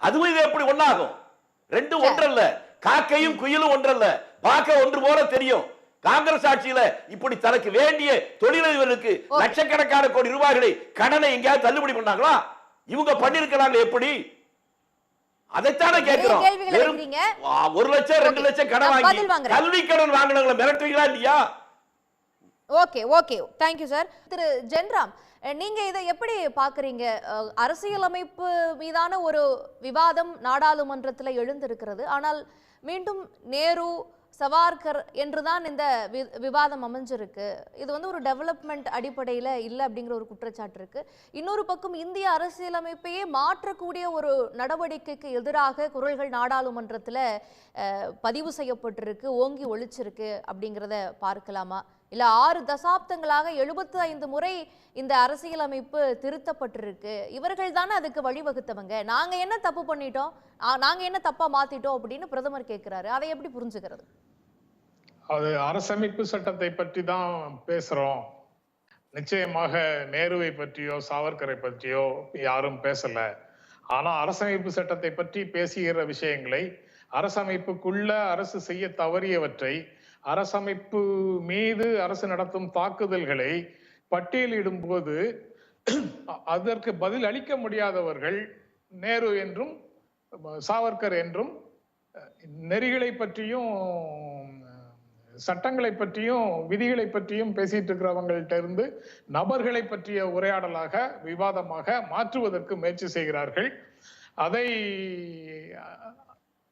அதுவும் இது எப்படி ஒண்ணாகும்? ரெண்டும் ஒன்றல்ல. காக்கையும் குயிலும் ஒன்றல்ல. பார்க்க ஒன்று போல தெரியும். காங்கிரஸ் ஆட்சியில இப்படி தனக்கு வேண்டிய தொழிலதிபர்களுக்கு லட்சக்கணக்கான கோடி ரூபாய்களை கடனை எங்கேயாவது தள்ளுபடி பண்ணாங்களா? இவங்க பண்ணிருக்கிறாங்க. எப்படி? அதைத்தானே கேட்கிறோம். 1 லட்சம் 2 லட்சம் கடன் வாங்கி கல்வி கடன் வாங்கினவங்களை மிரட்டுவீங்களா இல்லையா? Okay okay, thank you sir. திரு ஜென்ராம், நீங்க இதை எப்படி பாக்குறீங்க? அரசியலமைப்பு மீதான ஒரு விவாதம் நாடாளுமன்றத்தில் எழுந்திருக்கிறது. ஆனால் மீண்டும் நேரு, சவார்கர் என்றுதான் இந்த விவாதம் அமைஞ்சிருக்கு. இது ஒரு டெவலப்மெண்ட் அடிப்படையில் இல்லை அப்படிங்கிற ஒரு குற்றச்சாட்டு இருக்கு. இன்னொரு பக்கம் இந்திய அரசியலமைப்பையே மாற்றக்கூடிய ஒரு நடவடிக்கைக்கு எதிராக குரல்கள் நாடாளுமன்றத்தில் பதிவு செய்யப்பட்டிருக்கு, ஓங்கி ஒழிச்சிருக்கு. அப்படிங்கிறத பார்க்கலாமா? இல்லை 6 தசாப்தங்களாக 75 முறை இந்த அரசியலமைப்பு திருத்தப்பட்டிருக்கு, இவர்கள் தானே அதுக்கு வழிவகுத்தவங்க, நாங்க என்ன தப்பு பண்ணிட்டோம், நாங்க என்ன தப்பா மாத்திட்டோம் அப்படின்னு பிரதமர் கேட்கிறாரு. அதை எப்படி புரிஞ்சுக்கிறது? அது அரசமைப்பு சட்டத்தை பற்றி தான் பேசுறோம். நிச்சயமாக நேருவை பற்றியோ சாவர்கரை பற்றியோ யாரும் பேசல. ஆனா அரசமைப்பு சட்டத்தை பற்றி பேசுகிற விஷயங்களை, அரசமைப்புக்குள்ள அரசு செய்ய தவறியவற்றை, அரசமைப்பு மீது அரசு நடத்தும் தாக்குதல்களை பட்டியலிடும் போது அதற்கு பதில் அளிக்க முடியாதவர்கள் நேரு என்றும் சாவர்கர் என்றும் நெறிகளை பற்றியும் சட்டங்களை பற்றியும் விதிகளை பற்றியும் பேசிட்டு இருக்கிறவங்கள்ட்ட இருந்து நபர்களை பற்றிய உரையாடலாக, விவாதமாக மாற்றுவதற்கு முயற்சி செய்கிறார்கள். அதை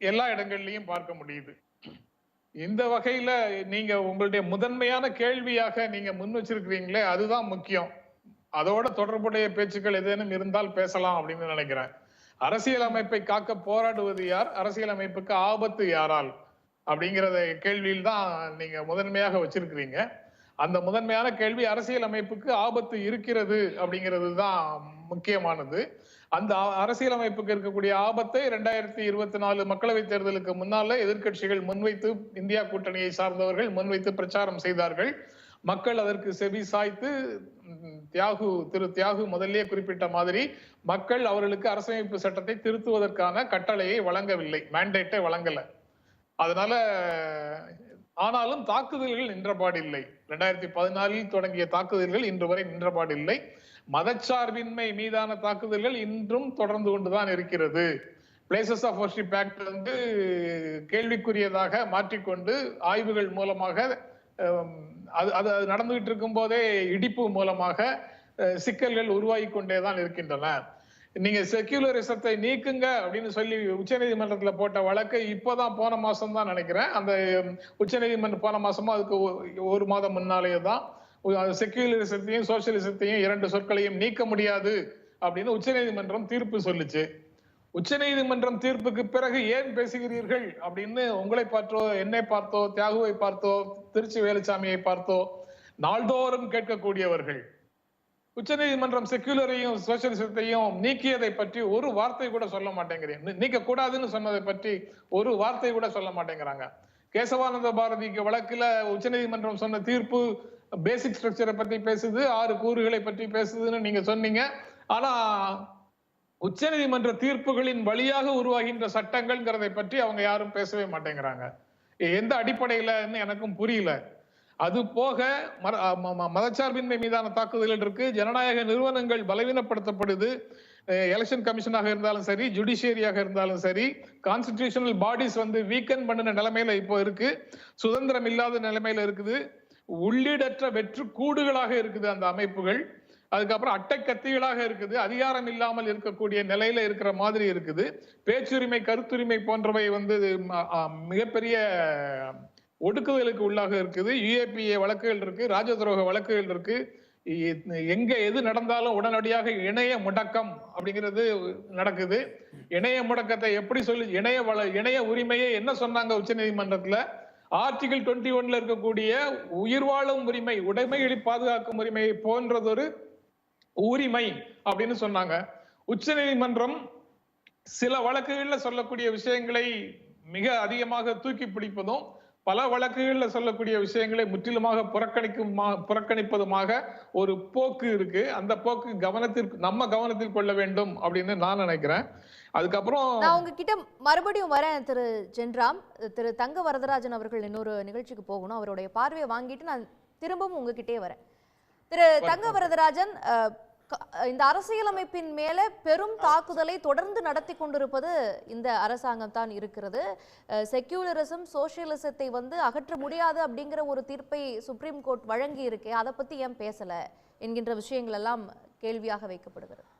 எல்லா இடங்கள்லையும் பார்க்க முடியுது. இந்த வகையில நீங்க உங்களுடைய முதன்மையான கேள்வியாக நீங்க முன் வச்சிருக்கிறீங்களே, அதுதான் முக்கியம். அதோட தொடர்புடைய பேச்சுக்கள் ஏதேனும் இருந்தால் பேசலாம் அப்படின்னு நினைக்கிறேன். அரசியலமைப்பை காக்க போராடுவது யார், அரசியலமைப்புக்கு ஆபத்து யாரால் அப்படிங்கிறத கேள்வியில் தான் நீங்க முதன்மையாக வச்சிருக்கிறீங்க. அந்த முதன்மையான கேள்வி அரசியலமைப்புக்கு ஆபத்து இருக்கிறது அப்படிங்கிறது தான் முக்கியமானது. அந்த அரசியலமைப்புக்கு இருக்கக்கூடிய ஆபத்தை 2024 மக்களவைத் தேர்தலுக்கு முன்னால எதிர்க்கட்சிகள் முன்வைத்து, இந்தியா கூட்டணியை சார்ந்தவர்கள் முன்வைத்து பிரச்சாரம் செய்தார்கள். மக்கள் அதற்கு செவி சாய்த்து, திரு தியாகு முதல்ல குறிப்பிட்ட மாதிரி மக்கள் அவர்களுக்கு அரசமைப்பு சட்டத்தை திருத்துவதற்கான கட்டளையை வழங்கவில்லை, மேண்டேட்டை வழங்கல. அதனால ஆனாலும் தாக்குதல்கள் நின்றபாடில்லை. 2014 தொடங்கிய தாக்குதல்கள் இன்று வரை நின்றபாடில்லை. மதச்சார்பின்மை மீதான தாக்குதல்கள் இன்றும் தொடர்ந்து கொண்டுதான் இருக்கிறது. பிளேசஸ் ஆஃப் வர்ஷிப் ஆக்ட் கேள்விக்குரியதாக மாற்றிக்கொண்டு ஆய்வுகள் மூலமாக அது நடந்துகிட்டு இருக்கும் போதே இடிப்பு மூலமாக சிக்கல்கள் உருவாகி கொண்டேதான் இருக்கின்றன. நீங்க செக்யூலரிசத்தை நீக்குங்க அப்படின்னு சொல்லி உச்சநீதிமன்றத்துல போட்ட வழக்கு இப்பதான் போன மாசம் தான் நினைக்கிறேன். அந்த உச்சநீதிமன்றம் போன மாசமா அதுக்கு 1 மாதம் முன்னாலேயே தான் செக்யூலரிசத்தையும் சோசியலிசத்தையும் 2 சொற்களையும் நீக்க முடியாது அப்படின்னு உச்சநீதிமன்றம் தீர்ப்பு சொல்லுச்சு. உச்சநீதிமன்றம் தீர்ப்புக்கு பிறகு ஏன் பேசுகிறீர்கள் அப்படின்னு உங்களை பார்த்தோ, என்னை பார்த்தோ, தியாகுவை பார்த்தோ, திருச்சி வேலுச்சாமியை பார்த்தோ நாள்தோறும் கேட்கக்கூடியவர்கள். உச்சநீதிமன்றம் செக்யூலரையும் சோசியலிசத்தையும் நீக்கியதை பற்றி ஒரு வார்த்தை கூட சொல்ல மாட்டேங்கிறேன். நீக்க கூடாதுன்னு சொன்னதை பற்றி ஒரு வார்த்தை கூட சொல்ல மாட்டேங்கிறாங்க. கேசவானந்த பாரதிக்கு வழக்குல உச்சநீதிமன்றம் சொன்ன தீர்ப்பு பேசிக் ஸ்ட்ரக்சரை பத்தி பேசுது, 6 கூறுகளை பற்றி பேசுதுன்னு நீங்க சொன்னீங்க. ஆனா உச்சநீதிமன்ற தீர்ப்புகளின் வழியாக உருவாகின்ற சட்டங்கள்ங்கிறதை பற்றி அவங்க யாரும் பேசவே மாட்டேங்கிறாங்க. எந்த அடிப்படையிலன்னு எனக்கும் புரியல. அது போக மதச்சார்பின்மை மீதான தாக்குதல்கள் இருக்கு, ஜனநாயக நிறுவனங்கள் பலவீனப்படுத்தப்படுது. எலெக்ஷன் கமிஷனாக இருந்தாலும் சரி, ஜுடிஷியரியாக இருந்தாலும் சரி, கான்ஸ்டிடியூஷனல் பாடிஸ் வீக்கன் பண்ணின நிலைமையில இப்போ இருக்கு, சுதந்திரம் இல்லாத நிலைமையில இருக்குது, உள்ளீடற்ற வெற்று கூடுகளாக இருக்குது அந்த அமைப்புகள். அதுக்கப்புறம் அட்டை கத்திகளாக இருக்குது, அதிகாரம் இல்லாமல் இருக்கக்கூடிய நிலையில இருக்கிற மாதிரி இருக்குது. பேச்சுரிமை, கருத்துரிமை போன்றவை மிகப்பெரிய ஒடுக்குதலுக்கு உள்ளாக இருக்குது. UAPA வழக்குகள் இருக்கு, ராஜதுரோக வழக்குகள் இருக்கு. எங்க எது நடந்தாலும் உடனடியாக இணைய முடக்கம் அப்படிங்கிறது நடக்குது. இணைய முடக்கத்தை எப்படி சொல்லி இணைய உரிமையை என்ன சொன்னாங்க உச்ச நீதிமன்றத்துல? ஆர்டிகிள் 21 இருக்கக்கூடிய உயிர் வாழும் உரிமை, உடைமைகளை பாதுகாக்கும் உரிமை போன்றதொரு உரிமை அப்படின்னு சொன்னாங்க. உச்ச நீதிமன்றம் சில வழக்குகள்ல சொல்லக்கூடிய விஷயங்களை மிக அதிகமாக தூக்கி பிடிப்பதும், பல வழக்குகள்ல சொல்லக்கூடிய விஷயங்களை முற்றிலுமாக புறக்கணிப்பதுமாக ஒரு போக்கு இருக்கு. அந்த போக்கு நம்ம கவனத்தில் கொள்ள வேண்டும் அப்படின்னு நான் நினைக்கிறேன். அதுக்கப்புறம் நான் உங்ககிட்ட மறுபடியும் வரேன் திரு ஜென்ராம். திரு தங்க வரதராஜன் அவர்கள் இன்னொரு நிகழ்ச்சிக்கு போகணும், அவருடைய பார்வையை வாங்கிட்டு நான் திரும்பவும் உங்ககிட்டே வரேன். திரு தங்க வரதராஜன், இந்த அரசியலமைப்பின் மேல பெரும் தாக்குதலை தொடர்ந்து நடத்தி கொண்டிருப்பது இந்த அரசாங்கம் தான் இருக்கிறது. செக்யூலரிசம், சோசியலிசத்தை அகற்ற முடியாது அப்படிங்கிற ஒரு தீர்ப்பை சுப்ரீம் கோர்ட் வழங்கி இருக்கே, அதை பத்தி ஏன் பேசல என்கின்ற விஷயங்கள் எல்லாம் கேள்வியாக வைக்கப்படுகிறது.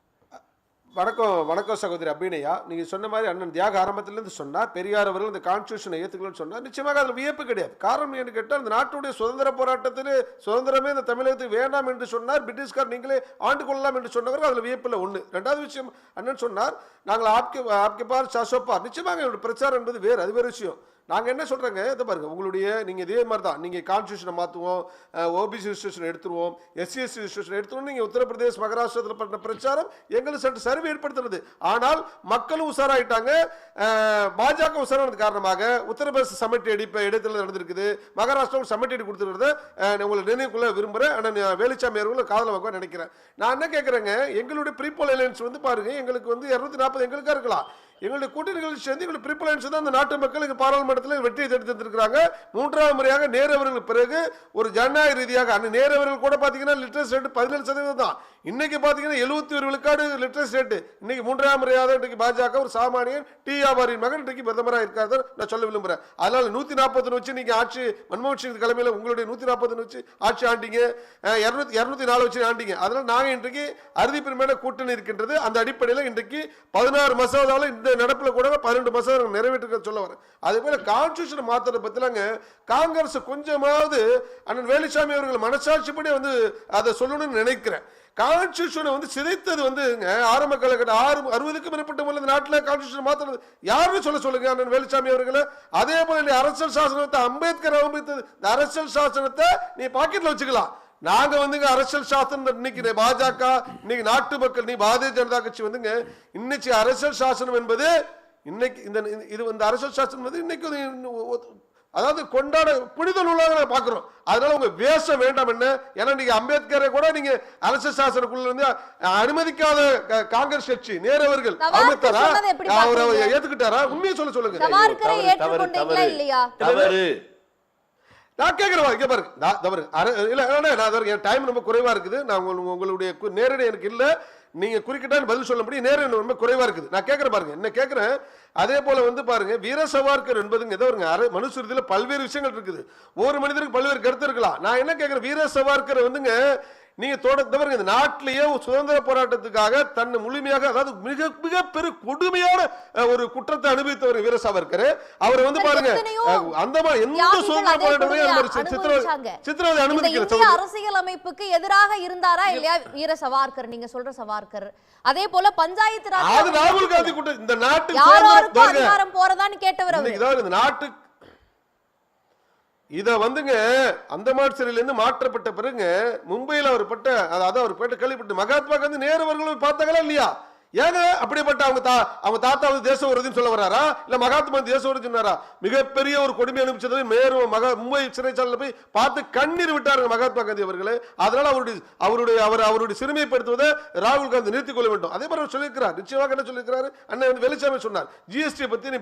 வணக்கம் சகோதரி அபிநயா. நீங்கள் சொன்ன மாதிரி அண்ணன் தியாக ஆரம்பத்திலேருந்து சொன்னார், பெரியார் அவர்கள் இந்த கான்ஸ்டியூஷனை ஏற்றுக்கலன்னு சொன்னார். நிச்சயமாக அதில் வியப்பு கிடையாது. காரணம் என்று கேட்டால், இந்த நாட்டுடைய சுதந்திர போராட்டத்தில் சுதந்திரமே இந்த தமிழகத்துக்கு வேண்டாம் என்று சொன்னார். பிரிட்டிஷ்கார் நீங்களே ஆண்டு கொள்ளலாம் என்று சொன்னவர்கள் அதில் வியப்பில் ஒன்று. ரெண்டாவது விஷயம், அண்ணன் சொன்னார் நாங்கள் ஆப்கே பார் சாசோப்பார். நிச்சயமாக என்னோட பிரச்சாரம் என்பது வேறு, அது வேறு விஷயம். நாங்கள் என்ன சொல்கிறோங்க, இதை பாருங்க, உங்களுடைய நீங்கள் இதே மாதிரி தான், நீங்கள் கான்ஸ்டியூஷனை மாற்றுவோம், OBC ரிஜிஸ்ட்ரேஷன் எடுத்துருவோம், SC/ST ரிஜிஸ்ட்ரேஷன் எடுத்துருவோம். நீங்கள் உத்தரப்பிரதேஷ், மகாராஷ்டிரத்தில் பண்ண பிரச்சாரம் எங்களுக்கு சற்று சரிவு ஏற்படுத்துறது. ஆனால் மக்களும் உஷாராயிட்டாங்க. பாஜக உஷாரானது காரணமாக உத்தரப்பிரதேச சமிட் இடத்துல நடந்திருக்குது, மகாராஷ்டிராவுக்கு சமிட் கொடுத்துருக்கிறது. உங்களை நினைவுக்குள்ள விரும்புகிறேன். ஆனால் வேலுச்சாமி அவர்களும் காதல வாங்க நினைக்கிறேன். நான் என்ன கேட்குறேங்க, எங்களுடைய ப்ரீபோல் அலையன்ஸ் பாருங்க, எங்களுக்கு 240 எங்களுக்கா இருக்கலாம். எங்களுடைய கூட்டணிகள் சேர்ந்து எங்களுடைய பிரிப்பலன்ஸ் தான் அந்த நாட்டு மக்கள் எங்கள் பாராளுமன்றத்தில் வெற்றியை தடுத்திருக்கிறாங்க. 3வது முறையாக நேரு அவர்களுக்கு பிறகு ஒரு ஜனநாயக ரீதியாக நேரு அவர்கள் கூட பார்த்தீங்கன்னா லிட்ரேசி ரேட் 17% தான். இன்னைக்கு பார்த்தீங்கன்னா 71 விழுக்காடு லிட்ரேசி ரேட். இன்னைக்கு 3வது முறையாக இன்றைக்கு பாஜக ஒரு சாமானியன் டீ வியாபாரியின் மகன் இன்றைக்கு பிரதமராக இருக்காரு நான் சொல்ல விரும்புகிறேன். அதனால 140 வச்சு நீங்க ஆட்சி, மன்மோகன் சிங் தலைமையில் உங்களுடைய 140 வச்சு ஆட்சி ஆண்டிங்க, 204 வச்சு ஆண்டிங்க. அதனால நாங்கள் இன்றைக்கு அறுதிப்பெருமையான கூட்டணி இருக்கின்றது. அந்த அடிப்படையில் இன்றைக்கு 16 மசோதாவில் இந்த நடப்பில் கூட 12 மசோதா நிறைவேற்ற சொல்ல வரேன். அதே போல கான்ஸ்டியூஷன் மாத்திர பத்திலாங்க காங்கிரஸ் கொஞ்சமாவது அண்ணன் வேலுச்சாமி அவர்கள் மனசாட்சிப்படி அதை சொல்லணும்னு நினைக்கிறேன். கான்ஸ்டியூஷனை சிதைத்தது ஆரம்ப காலகட்டம் 60க்கும் மேற்பட்ட நாட்டில் கான்ஸ்டியூஷன் மாத்திரம் யாருன்னு சொல்லுங்க அண்ணன் வேலுச்சாமி அவர்களை. அதே போல அரசியல் சாசனத்தை அம்பேத்கர் அமைத்தது, இந்த அரசியல் சாசனத்தை நீ பாக்கெட்ல வச்சுக்கலாம். நாங்க அரசியல் சாசனம் இன்னைக்கு பாஜக, இன்னைக்கு நாட்டு மக்கள், நீ பாரதிய ஜனதா கட்சி இன்னைக்கு அரசியல் சாசனம் என்பது இன்னைக்கு இந்த அரசியல் சாசனம் இன்னைக்கு அதாவது கொண்டாட புனித நூலாக பார்க்கிறோம். அதனால உங்க வேஷம் வேண்டாம். என்ன ஏன்னா நீங்க அம்பேத்கரை கூட நீங்க அரசியல் சாசனக்குள்ள அனுமதிக்காத காங்கிரஸ் கட்சி நேரு அவர்கள் அமைத்தாரா, அவர் ஏத்துக்கிட்டாரா? உண்மையை சொல்லுங்க. நான் கேட்கிறேன், இங்க பாருங்க, டைம் ரொம்ப குறைவா இருக்குது. நான் உங்களுடைய நேரடி எனக்கு இல்ல, நீங்க குறுக்கிட்டான்னு பதில் சொல்ல முடியும். நேரம் ரொம்ப குறைவா இருக்குது. நான் கேட்கிறேன் பாருங்க, என்ன கேட்கிறேன். அதே போல பாருங்க, வீர சவார்கர் என்பதுங்க ஏதோ மனுஸ்மிருதியில பல்வேறு விஷயங்கள் இருக்குது. ஒவ்வொரு மனிதருக்கு பல்வேறு கருத்து இருக்கலாம். நான் என்ன கேட்கிறேன், வீர சவார்கர் நீங்க தொடர்ந்து இந்த நாட்டிலேயே சுதந்திர போராட்டத்துக்காக தன்னை முழுமையாக, அதாவது மிக மிக பெரு கொடுமையான ஒரு குற்றத்தை அனுபவித்தவர் வீர சாவர்கர். அவர் வந்து பாருங்க, அந்த மாதிரி எந்த சுதந்திர போராட்டத்தையும் சித்திரவதை அனுமதிக்கிற அரசியல் அமைப்புக்கு எதிராக இருந்தாரா இல்லையா வீர சவார்கர்? நீங்க சொல்ற சவார்கர் அதே போல பஞ்சாயத்து ராஜ் ராகுல் காந்தி கூட்டம் இந்த நாட்டு அதிகாரம் போறதான்னு கேட்டவர் அவர். இந்த நாட்டு இத வந்துங்க அந்தமான் சிறையில இருந்து மாற்றப்பட்ட பிறகு மும்பையில் அவர் பட்ட, அதாவது அவர் பட்ட கேள்விப்பட்டு மகாத்மா காந்தி நேரு அவர்கள் பார்த்தாங்களா இல்லையா? ஏங்க அப்படிப்பட்ட அவங்க தாத்தா வந்து தேச விரோதின்னு சொல்ல வராரா, இல்ல மகாத்மா தேச விரோதி சொன்னாரா? மிகப்பெரிய ஒரு கொடுமை அனுப்பிச்சது நேரு மும்பை சிறைச்சாலையில் போய் பார்த்து கண்ணீர் விட்டாருங்க மகாத்மா காந்தி அவர்களே. அதனால அவருடைய சிறுமைப்படுத்துவதை ராகுல் காந்தி நிறுத்திக் கொள்ள வேண்டும். அதே மாதிரி சொல்லியிருக்கிறார், நிச்சயமாக என்ன சொல்லியிருக்கிறாரு அண்ணன் வந்து வெளிச்சாமி சொன்னார், ஜிஎஸ்டி பத்தி நீ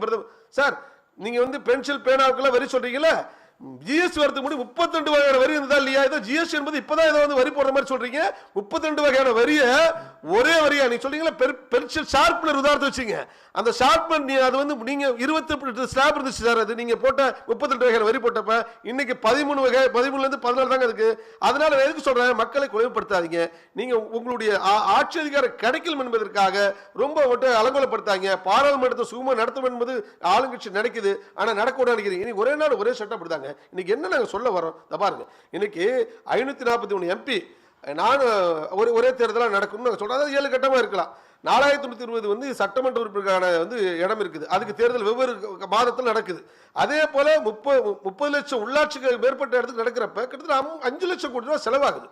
சார் நீங்க வந்து பென்சில் பேனாவுக்குள்ள வரி சொல்றீங்களா? ஜிஎஸ்டி வரதுக்கு முன்னாடி 32 வகையான வரி இருந்தா இல்லையா? ஏதோ ஜிஎஸ்டி என்பது இப்பதான் ஏதோ வந்து வரி போடுற மாதிரி சொல்றீங்க. 32 வகையான வரிய ஒரே வரியா நீ சொல்றீங்களா? பென்சில் ஷார்ப்னர் உதாரணத்தை வச்சுங்க. அந்த ஷார்ப்னர் அது வந்து நீங்க 28 ஸ்லாப் இருந்துச்சு சார், அது நீங்க போட்ட 32 வகையான வரி போட்டப்ப இன்னைக்கு 13 வகை, 13ல இருந்து 14 தாங்க இருக்கு. அதனால நான் எதுக்கு சொல்றேன், மக்களை குறைவுபடுத்தாதீங்க. நீங்க உங்களுடைய ஆட்சி அதிகாரம் கிடைக்கலும் என்பதற்காக ரொம்ப அலங்கோலப்படுத்தாங்க. பாராளுமன்றத்தை சுகமா நடத்தும் என்பது ஆளுங்கட்சி நடக்குது, ஆனா நடக்கூட நினைக்கிறீங்க. இன்னைக்கு ஒரே நாள் ஒரே சட்டம் அப்படிதாங்க. இன்னைக்கு என்ன நாங்க சொல்ல வரோம் பாருங்க, இன்னைக்கு 541 எம்பி நான் ஒரே தேர்தலாக நடக்கும்னு சொல்றேன். அதாவது 7 கட்டமா இருக்கலாம். 4020 வந்து சட்டமன்ற உறுப்பினருக்கான வந்து இடம் இருக்குது, அதுக்கு தேர்தல் வெவ்வேறு மாதத்தில் நடக்குது. அதே போல 30 லட்சம் உள்ளாட்சிக்கு மேற்பட்ட இடத்துக்கு நடக்கிறப்ப கிட்டத்தட்ட 5 லட்சம் கோடி ரூபாய் செலவாகுது.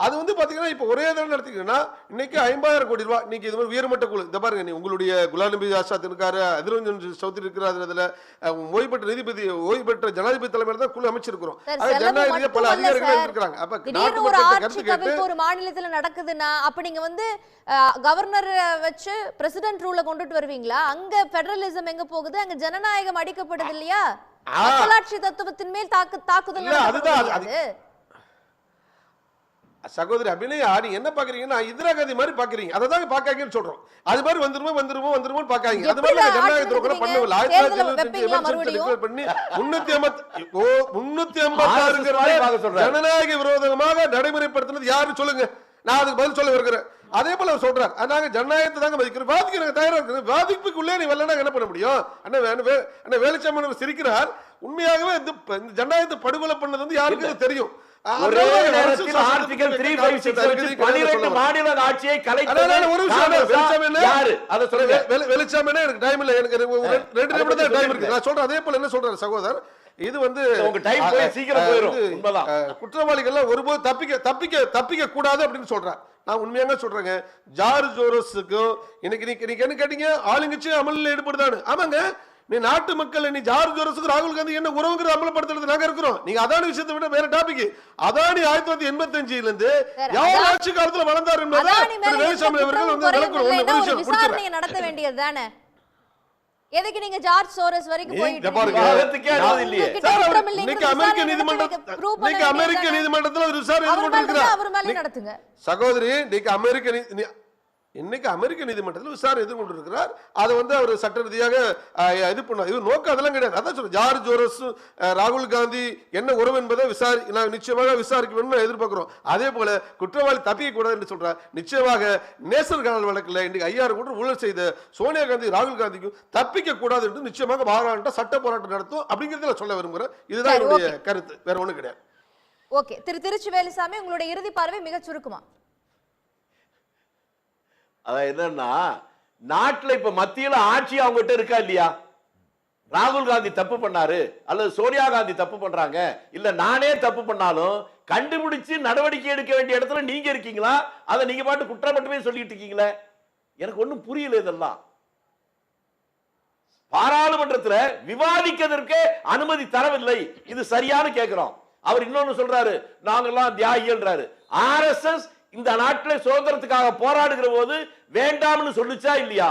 அது வந்து பாத்தீங்கன்னா இப்ப ஒரே தடவை நடத்திங்கன்னா இன்னைக்கு 50,000 கோடி ரூபாய். இன்னைக்கு இது மாதிரி உயர்மட்ட குழு இந்த பாருங்க, உங்களுடைய குலாம் நபி ஆசாத் இருக்காரு, அதிரஞ்சன் சௌத்ரி இருக்கிறார், அதுல ஓய்வு பெற்ற நீதிபதி, ஓய்வு பெற்ற ஜனாதிபதி தலைமையில தான் குழு அமைச்சிருக்கிறோம். ஜனநாயக பல அதிகாரிகள் இருக்காங்க. அப்ப நாட்டு மக்கள் கருத்து கேட்டு ஒரு மாநிலத்துல நடக்குதுன்னா அப்ப நீங்க வந்து கவர்னர் வச்சு பிரசிடென்ட் ரூல கொண்டுட்டு வருவீங்களா? அங்க பெடரலிசம் எங்க போகுது? அங்க ஜனநாயகம் அடிக்கப்படுது இல்லையா? மக்களாட்சி தத்துவத்தின் மேல் தாக்குதல். சகோதரி அபிநயா, நீங்க என்ன பாக்குறீங்கன்னா இந்திரா காந்தி மாதிரி பாக்குறீங்க, அதை தான் பாக்காங்கன்னு சொல்றோம். அது மாதிரி வந்துருமோ பாக்காங்க. அது மாதிரி ஜனநாயக துரோகம் பண்ணல. 1975 பண்ணி 356 ஜனநாயக விரோதமாக நடைமுறைப்படுத்தினது யாரு சொல்லுங்க? நான் அதுக்கு பதில் சொல்ல வருகிறேன். அதே போல சொல்றாரு, நாங்க ஜனநாயகத்தை தாங்க மதிக்கிறோம், வாதிக்கிறோம், தயாரா இருக்கு. வாதிப்புக்குள்ளே நீ வரலன்னா என்ன பண்ண முடியும்? அண்ணன் வேலுச்சாமி சிரிக்கிறார். உண்மையாகவே இந்த ஜனநாயகத்தை படுகொலை பண்ணது வந்து யாருக்கு தெரியும்? ஒரே நேரத்தில் ஆர்டிகல் 356 12 மாநில ஆட்சியை கலைத்தது யாரு? அத சொல்லுங்க. வெளிச்சாமனே எனக்கு டைம் இல்ல, எனக்கு 2 நிமிடம் தான் டைம் இருக்கு. நான் சொல்றேன். அதே போல என்ன சொல்றாரு சகோதரர், இது வந்து உங்க டைம் போய் சீக்கிரம் போயிடும். உண்மைதான். குற்றவாளிகள் ஒருபோது தப்பிக்க கூடாது அப்படின்னு சொல்றாரு. நான் உண்மையாக சொல்றேங்க, ஜார்ஜ் சோரோஸுக்கும் இன்னைக்கு என்ன கேட்டீங்க, ஆளுங்கட்சி அமலில் ஈடுபடுதானு. ஆமாங்க, நீ நாட்டு மக்கள், நீ ஜார்ஜ் சோரோஸுக்கு ராகுல் காந்தி என்ன உறவுங்கிற அமலப்படுத்துறது நாங்க இருக்கிறோம். நீங்க அதானி விஷயத்தை விட வேற டாபிக். அதானி 1985 இருந்து யார் ஆட்சி காலத்துல வளர்ந்தார் என்பதை வேலுச்சாமி அவர்கள் வந்து விசாரணை நடத்த வேண்டியது தானே. எதுக்கு நீங்க ஜார்ஜ் சோரோஸ் வரைக்கும் போயிட்டு அமெரிக்க நீதிமன்றத்தில் விசாரணை நடத்துங்க சகோதரி. இன்னைக்கு அமெரிக்க நீதிமன்றத்தில் விசாரணை எதிர்கொண்டு இருக்கிறார். அதை வந்து அவர் சட்ட ரீதியாக இது பண்ண இது நோக்கம் அதெல்லாம் கிடையாது. அதான் சொல்றேன், ஜார்ஜ் சோரோஸ் ராகுல் காந்தி என்ன உறவு என்பதை நிச்சயமாக விசாரிக்க வேண்டும் எதிர்பார்க்கிறோம். அதே போல குற்றவாளி தப்பிக்க கூடாது என்று சொல்றார். நிச்சயமாக நேசர் கானல் வழக்கில் இன்னைக்கு 5000 கோடி ஊழல் செய்த சோனியா காந்தி ராகுல் காந்திக்கும் தப்பிக்க கூடாது என்று நிச்சயமாக மாகாண சட்ட போராட்டம் நடத்தும் அப்படிங்கிறதுல சொல்ல விரும்புகிறேன். இதுதான் என்னுடைய கருத்து, வேற ஒண்ணும் கிடையாது. ஓகே, திருச்சி வேலுசாமி, உங்களுடைய இறுதி பார்வை மிக சுருக்குமா? அதான் என்னன்னா, நாட்டுல இப்ப மத்தியில ஆட்சி அவங்ககிட்ட இருக்கா இல்லையா? ராகுல் காந்தி தப்பு பண்ணாரு அல்லது சோனியா காந்தி தப்பு பண்றாங்க, இல்ல நானே தப்பு பண்ணாலும் கண்டுபிடிச்சு நடவடிக்கை எடுக்க வேண்டிய இடத்துல நீங்க இருக்கீங்களா? அதை நீங்க பாட்டு குற்றம் மட்டுமே சொல்லிட்டு இருக்கீங்களே. எனக்கு ஒண்ணும் புரியல. இதெல்லாம் பாராளுமன்றத்தில் விவாதிக்கிறதற்கு அனுமதி தரவில்லை. இது சரியான கேட்கிறோம். அவர் இன்னொன்னு சொல்றாரு, நாங்கெல்லாம் தியாகிகள்ன்றாரு. RSS இந்த நாட்டில் சுதந்திரத்துக்காக போராடுகிற போது வேண்டாம்னு சொல்லுச்சா இல்லையா?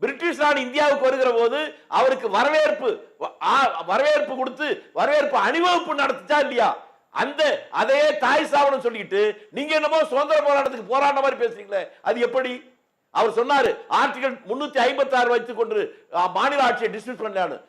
பிரிட்டிஷ் நாடு இந்தியாவுக்கு வருகிற போது அவருக்கு வரவேற்பு கொடுத்து வரவேற்பு அணிவகுப்பு நடத்துச்சா இல்லையா? அதே தாய் சாவனம் சொல்லிட்டு நீங்க என்னமோ சுதந்திர போராட்டத்துக்கு போராட்ட மாதிரி பேசுறீங்களே, அது எப்படி? அவர் சொன்னாரு, ஆர்டிகல் 356 வைத்துக் கொண்டு மாநில ஆட்சியை டிஸ்மிஸ் பண்ணினோம்.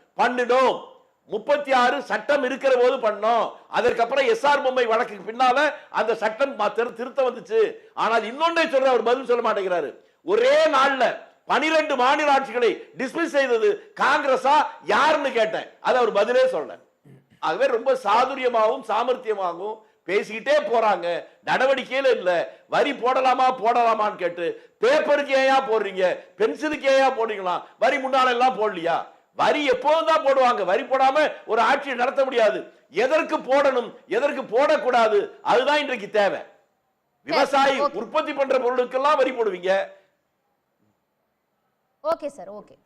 36 சட்டம் இருக்கிற போது பண்ணோம். அதற்கப்புறம் எஸ்ஆர் பொம்மை வழக்குக்கு பின்னால அந்த சட்டம் திருத்தம் வந்துச்சு. ஆனால் இன்னொன்றை சொல்ற அவர் பதில் சொல்ல மாட்டேங்கிறாரு. ஒரே நாள்ல 12 மாநில ஆட்சிகளை டிஸ்மிஸ் செய்தது காங்கிரஸா யாருன்னு கேட்டேன். அது அவர் பதிலே சொல்ல. ஆகவே ரொம்ப சாதுரியமாகவும் சாமர்த்தியமாகவும் பேசிக்கிட்டே போறாங்க. நடவடிக்கையில இல்ல. வரி போடலாமான்னு கேட்டு பேப்பருக்கு ஏயா போடுறீங்க, பென்சிலுக்கு ஏயா போடுறீங்களா, வரி முன்னால எல்லாம் போடலையா? வரி எப்போதும் தான் போடுவாங்க. வரி போடாம ஒரு ஆட்சியை நடத்த முடியாது. எதற்கு போடணும், எதற்கு போடக்கூடாது, அதுதான் இன்றைக்கு தேவை. விவசாயி உற்பத்தி பண்ற பொருளுக்கெல்லாம் வரி போடுவீங்க. Okay sir, okay,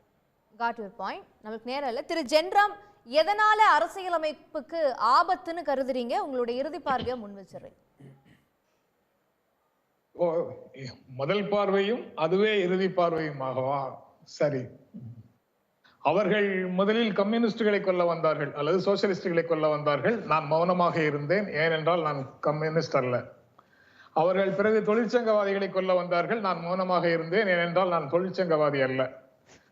got your point. நமக்கு நேரம் இல்லை. திரு ஜென்ராம், எதனால அரசியலமைப்புக்கு ஆபத்துன்னு கருதுறீங்க? உங்களுடைய இறுதி பார்வையை முன் வச்சிடுறேன். முதல் பார்வையும் அதுவே இறுதி பார்வையுமாகவா? சரி, அவர்கள் முதலில் கம்யூனிஸ்டுகளை கொல்ல வந்தார்கள் அல்லது சோசியலிஸ்டுகளை கொல்ல வந்தார்கள். நான் மௌனமாக இருந்தேன், ஏனென்றால் நான் கம்யூனிஸ்ட் அல்ல. அவர்கள் பிறகு தொழிற்சங்கவாதிகளை கொல்ல வந்தார்கள். நான் மௌனமாக இருந்தேன், ஏனென்றால் நான் தொழிற்சங்கவாதி அல்ல.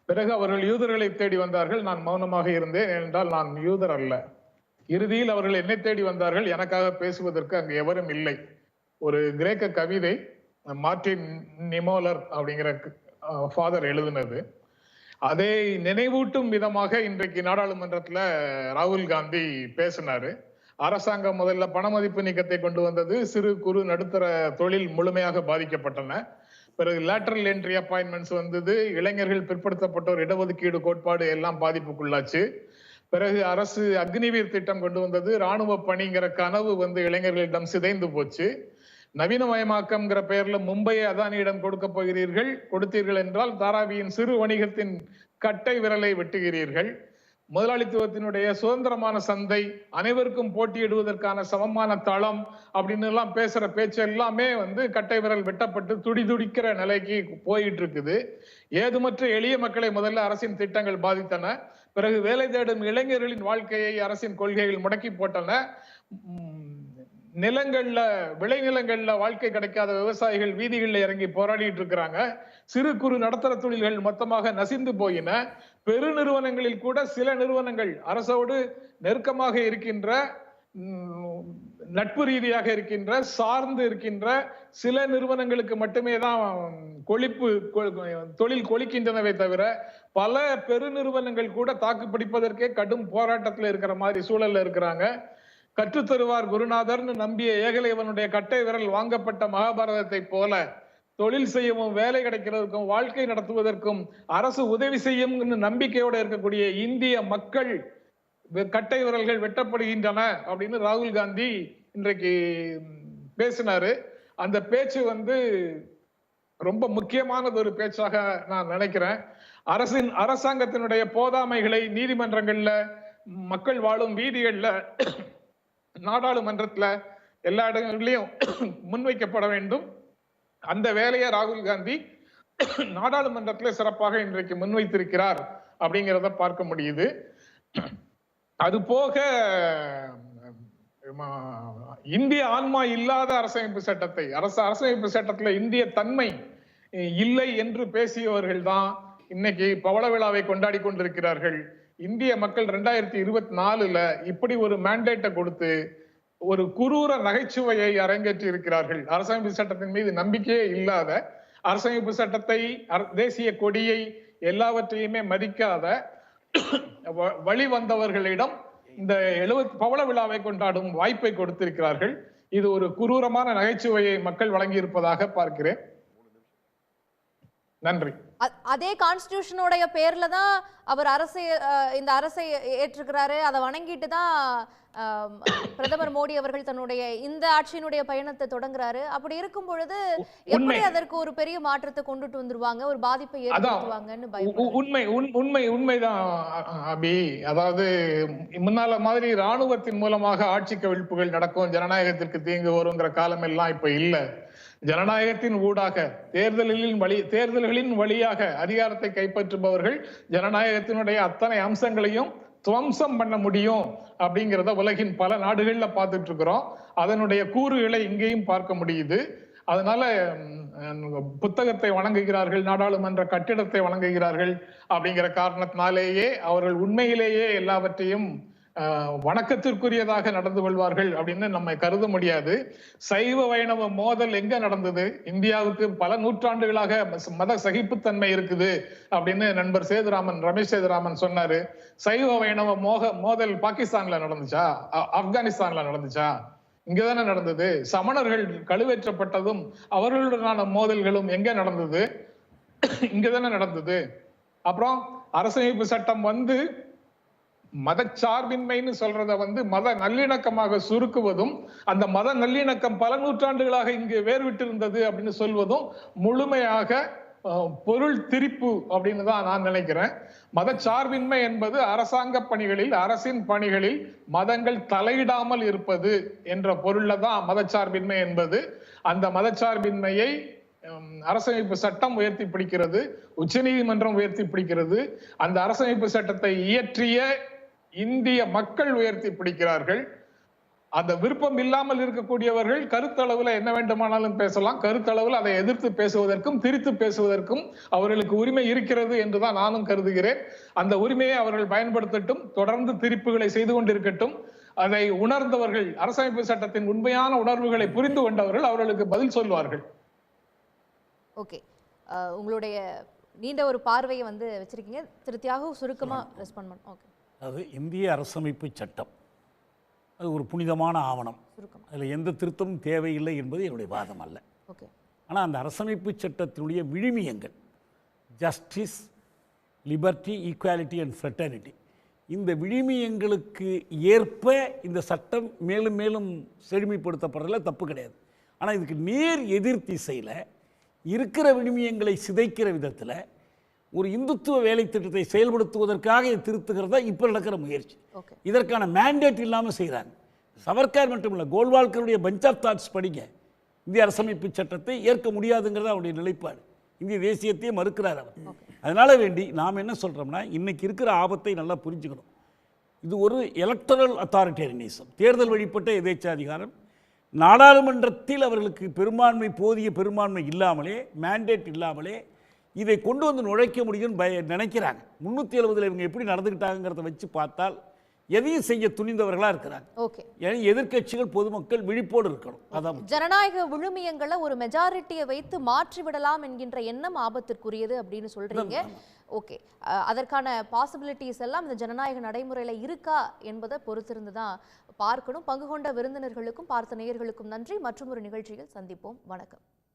பிறகு அவர்கள் யூதர்களை தேடி வந்தார்கள். நான் மௌனமாக இருந்தேன், ஏனென்றால் நான் யூதர் அல்ல. இறுதியில் அவர்கள் என்னை தேடி வந்தார்கள். எனக்காக பேசுவதற்கு அங்கு எவரும் இல்லை. ஒரு கிரேக்க கவிதை மார்டின் நிமோலர் அப்படிங்கிற ஃபாதர் எழுதினது. அதை நினைவூட்டும் விதமாக இன்றைக்கு நாடாளுமன்றத்தில் ராகுல் காந்தி பேசினாரு. அரசாங்கம் முதல்ல பணமதிப்பு நீக்கத்தை கொண்டு வந்தது. சிறு குறு நடுத்தர தொழில் முழுமையாக பாதிக்கப்பட்டன. பிறகு லேட்டரல் என்ட்ரி அப்பாயின்மெண்ட்ஸ் வந்தது. இளைஞர்கள், பிற்படுத்தப்பட்டோர், இடஒதுக்கீடு கோட்பாடு எல்லாம் பாதிப்புக்குள்ளாச்சு. பிறகு அரசு அக்னிவீர் திட்டம் கொண்டு வந்தது. ராணுவ பணிங்கிற கனவு இளைஞர்களிடம் சிதைந்து போச்சு. நவீனமயமாக்கம்ங்கிற பெயர்ல மும்பையை அதானியிடம் கொடுத்தீர்கள் என்றால் தாராவியின் சிறு வணிகத்தின் கட்டை விரலை வெட்டுகிறீர்கள். முதலாளித்துவத்தினுடைய சுதந்திரமான சந்தை, அனைவருக்கும் போட்டியிடுவதற்கான சமமான தளம் அப்படின்னு எல்லாம் பேசுற பேச்சு எல்லாமே கட்டை விரல் வெட்டப்பட்டு துடிதுடிக்கிற நிலைக்கு போயிட்டு இருக்குது. ஏதுமற்ற எளிய மக்களை முதல்ல அரசின் திட்டங்கள் பாதித்தன. பிறகு வேலை தேடும் இளைஞர்களின் வாழ்க்கையை அரசின் கொள்கைகள் முடக்கி போட்டன. நிலங்கள்ல, விளைநிலங்கள்ல வாழ்க்கை கிடைக்காத விவசாயிகள் வீதிகளில் இறங்கி போராடிட்டு இருக்கிறாங்க. சிறு குறு நடுத்தர தொழில்கள் மொத்தமாக நசிந்து போயின. பெருநிறுவனங்களில் கூட சில நிறுவனங்கள் அரசோடு நெருக்கமாக இருக்கின்ற, நட்பு ரீதியாக இருக்கின்ற, சார்ந்து இருக்கின்ற சில நிறுவனங்களுக்கு மட்டுமே தான் தொழில் கொளிக்கின்றனவே தவிர பல பெருநிறுவனங்கள் கூட தாக்கு பிடிப்பதற்கே கடும் போராட்டத்தில் இருக்கிற மாதிரி சூழல்ல இருக்கிறாங்க. கற்றுத்தருவார் குருநாதர்னு நம்பிய ஏகலைவனுடைய கட்டை விரல் வாங்கப்பட்ட மகாபாரதத்தை போல தொழில் செய்யவும், வேலை கிடைக்கிறதுக்கும், வாழ்க்கை நடத்துவதற்கும் அரசு உதவி செய்யும் நம்பிக்கையோட இருக்கக்கூடிய இந்திய மக்கள் கட்டை விரல்கள் வெட்டப்படுகின்றன அப்படின்னு ராகுல் காந்தி இன்றைக்கு பேசினாரு. அந்த பேச்சு ரொம்ப முக்கியமானது ஒரு பேச்சாக நான் நினைக்கிறேன். அரசாங்கத்தினுடைய போதாமைகளை நீதிமன்றங்கள்ல, மக்கள் வாழும் வீதிகள்ல, நாடாளுமன்றத்துல, எல்லா இடங்களிலும் முன்வைக்கப்பட வேண்டும். அந்த வேலையை ராகுல் காந்தி நாடாளுமன்றத்தில் சிறப்பாக இன்றைக்கு முன்வைத்திருக்கிறார் அப்படிங்கிறத பார்க்க முடியுது. அது போக இந்திய ஆன்மா இல்லாத அரசமைப்பு சட்டத்தை, அரசமைப்பு சட்டத்துல இந்திய தன்மை இல்லை என்று பேசியவர்கள் தான் இன்னைக்கு பவள விழாவை கொண்டாடி கொண்டிருக்கிறார்கள். இந்திய மக்கள் 2024 இப்படி ஒரு மேண்டேட்டை கொடுத்து ஒரு குரூர நகைச்சுவையை அரங்கேற்றி இருக்கிறார்கள். அரசமைப்பு சட்டத்தின் மீது நம்பிக்கையே இல்லாத, அரசமைப்பு சட்டத்தை, தேசிய கொடியை, எல்லாவற்றையுமே மதிக்காத வழி வந்தவர்களிடம் இந்த பவள விழாவை கொண்டாடும் வாய்ப்பை கொடுத்திருக்கிறார்கள். இது ஒரு குரூரமான நகைச்சுவையை மக்கள் வழங்கி இருப்பதாக பார்க்கிறேன். நன்றி. அதே கான்ஸ்டிடியூஷனோடைய பேர்ல தான் அவர் இந்த அரசை ஏற்றுக்கிறாரு. அதை வணங்கிட்டு தான் பிரதமர் மோடி அவர்கள் தன்னுடைய இந்த ஆட்சியினுடைய பயணத்தை தொடங்குறாரு. அப்படி இருக்கும் பொழுது எப்படி அதற்கு ஒரு பெரிய மாற்றத்தை கொண்டுட்டு வந்துருவாங்க, ஒரு பாதிப்பை ஏற்படுத்துவாங்கன்னு உண்மைதான் அபி. அதாவது முன்னால மாதிரி ராணுவத்தின் மூலமாக ஆட்சி கவிழ்ப்புகள் நடக்கும், ஜனநாயகத்திற்கு தீங்கு வருங்கிற காலம் எல்லாம் இப்ப இல்ல. ஜனநாயகத்தின் ஊடாக, தேர்தல்களின் வழியாக அதிகாரத்தை கைப்பற்றுபவர்கள் ஜனநாயகத்தினுடைய அத்தனை அம்சங்களையும் துவம்சம் பண்ண முடியும் அப்படிங்கிறத உலகின் பல நாடுகள்ல பார்த்துட்டு இருக்கிறோம். அதனுடைய கூறுகளை இங்கேயும் பார்க்க முடியுது. அதனால புத்தகத்தை வணங்குகிறார்கள், நாடாளுமன்ற கட்டிடத்தை வணங்குகிறார்கள் அப்படிங்கிற காரணத்தினாலேயே அவர்கள் உண்மையிலேயே எல்லாவற்றையும் வணக்கத்திற்குரியதாக நடந்து கொள்வார்கள் அப்படின்னு நம்ம கருத முடியாது. சைவ வைணவ மோதல் எங்க நடந்தது? இந்தியாவுக்கு பல நூற்றாண்டுகளாக மத சகிப்புத்தன்மை இருக்குது அப்படின்னு நண்பர் ரமேஷ் சேதுராமன் சொன்னாரு. சைவ வைணவ மோதல் பாகிஸ்தான்ல நடந்துச்சா? ஆப்கானிஸ்தான்ல நடந்துச்சா? இங்கதானே நடந்தது. சமணர்கள் கழுவேற்றப்பட்டதும் அவர்களுடனான மோதல்களும் எங்க நடந்தது? இங்கதானே நடந்தது. அப்புறம் அரசமைப்பு சட்டம் மதச்சார்பின்மைன்னு சொல்றத மத நல்லிணக்கமாக சுருக்குவதும், அந்த மத நல்லிணக்கம் பல நூற்றாண்டுகளாக இங்கு வேறுவிட்டு இருந்தது அப்படின்னு சொல்வதும் முழுமையாக பொருள் திரிப்பு அப்படின்னு தான் நான் நினைக்கிறேன். மதச்சார்பின்மை என்பது அரசாங்க பணிகளில், அரசின் பணிகளில் மதங்கள் தலையிடாமல் இருப்பது என்ற பொருள்ல தான் மதச்சார்பின்மை என்பது. அந்த மதச்சார்பின்மையை அரசமைப்பு சட்டம் உயர்த்தி பிடிக்கிறது, உச்ச நீதிமன்றம் உயர்த்தி பிடிக்கிறது, அந்த அரசமைப்பு சட்டத்தை இயற்றிய இந்திய மக்கள் உயர்த்தி பிடிக்கிறார்கள். அந்த விருப்பம் இல்லாமல் இருக்கக்கூடியவர்கள் கருத்தளவுல என்ன வேண்டுமானாலும் பேசலாம். கருத்தளவில் அதை எதிர்த்து பேசுவதற்கும் திரித்து பேசுவதற்கும் அவர்களுக்கு உரிமை இருக்கிறது என்றுதான் நானும் கருதுகிறேன். அந்த உரிமையை அவர்கள் பயன்படுத்தட்டும், தொடர்ந்து திரிப்புகளை செய்து கொண்டிருக்கட்டும். அதை உணர்ந்தவர்கள், அரசமைப்பு சட்டத்தின் உண்மையான உணர்வுகளை புரிந்து கொண்டவர்கள் அவர்களுக்கு பதில் சொல்வார்கள். ஓகே, உங்களுடைய நீண்ட ஒரு பார்வையை வச்சிருக்கீங்க. திரு தியாகு சுருக்கமா ரெஸ்பாண்ட் பண்ண. ஓகே, அது இந்திய அரசமைப்பு சட்டம், அது ஒரு புனிதமான ஆவணம். அதில் எந்த திருத்தமும் தேவையில்லை என்பது என்னுடைய வாதம் அல்ல. ஓகே, ஆனால் அந்த அரசமைப்பு சட்டத்தினுடைய விழுமியங்கள் justice, liberty, equality and fraternity, இந்த விழுமியங்களுக்கு ஏற்ப இந்த சட்டம் மேலும் மேலும் செழுமைப்படுத்தப்படுறதுல தப்பு கிடையாது. ஆனால் இதுக்கு நேர் எதிர் திசையில் இருக்கிற விழுமியங்களை சிதைக்கிற விதத்தில் ஒரு இந்துத்துவ வேலை திட்டத்தை செயல்படுத்துவதற்காக இதை திருத்துகிறதா இப்போ நடக்கிற முயற்சி. இதற்கான மேண்டேட் இல்லாமல் செய்கிறாங்க. சவர்கார் மட்டும் இல்லை, கோல்வால்கருடைய பஞ்ச் ஆஃப் தாட்ஸ் படிங்க. இந்திய அரசமைப்பு சட்டத்தை ஏற்க முடியாதுங்கிறத அவருடைய நிலைப்பாடு. இந்திய தேசியத்தையே மறுக்கிறார் அவர். அதனால வேண்டி நாம் என்ன சொல்கிறோம்னா, இன்றைக்கி இருக்கிற ஆபத்தை நல்லா புரிஞ்சுக்கணும். இது ஒரு எலக்டரல் அத்தாரிட்டேரியனிசம், தேர்தல் வழிபட்ட எதேச்சாதிகாரம். நாடாளுமன்றத்தில் அவர்களுக்கு பெரும்பான்மை, போதிய பெரும்பான்மை இல்லாமலே, மேண்டேட் இல்லாமலே இதை கொண்டு நுழைக்க முடியும்னு நினைக்கிறாங்க. 370 இவங்க எப்படி நடந்துக்கிட்டாங்கிறத வச்சு பார்த்தால் எதையும் செய்ய துணிந்தவர்களாக இருக்கிறாங்க. ஓகே, எதிர்க்கட்சிகள், பொதுமக்கள் விழிப்போடு இருக்கணும். அதான் ஜனநாயக விழுமியங்களை ஒரு மெஜாரிட்டியை வைத்து மாற்றி விடலாம் என்கின்ற எண்ணம் ஆபத்திற்குரியது அப்படின்னு சொல்றீங்க. ஓகே, அதற்கான பாசிபிலிட்டிஸ் எல்லாம் இந்த ஜனநாயக நடைமுறையில இருக்கா என்பதை பொறுத்திருந்து தான் பார்க்கணும். பங்கு கொண்ட விருந்தினர்களுக்கும் பார்த்த நேயர்களுக்கும் நன்றி. மற்றும் ஒரு நிகழ்ச்சியில் சந்திப்போம். வணக்கம்.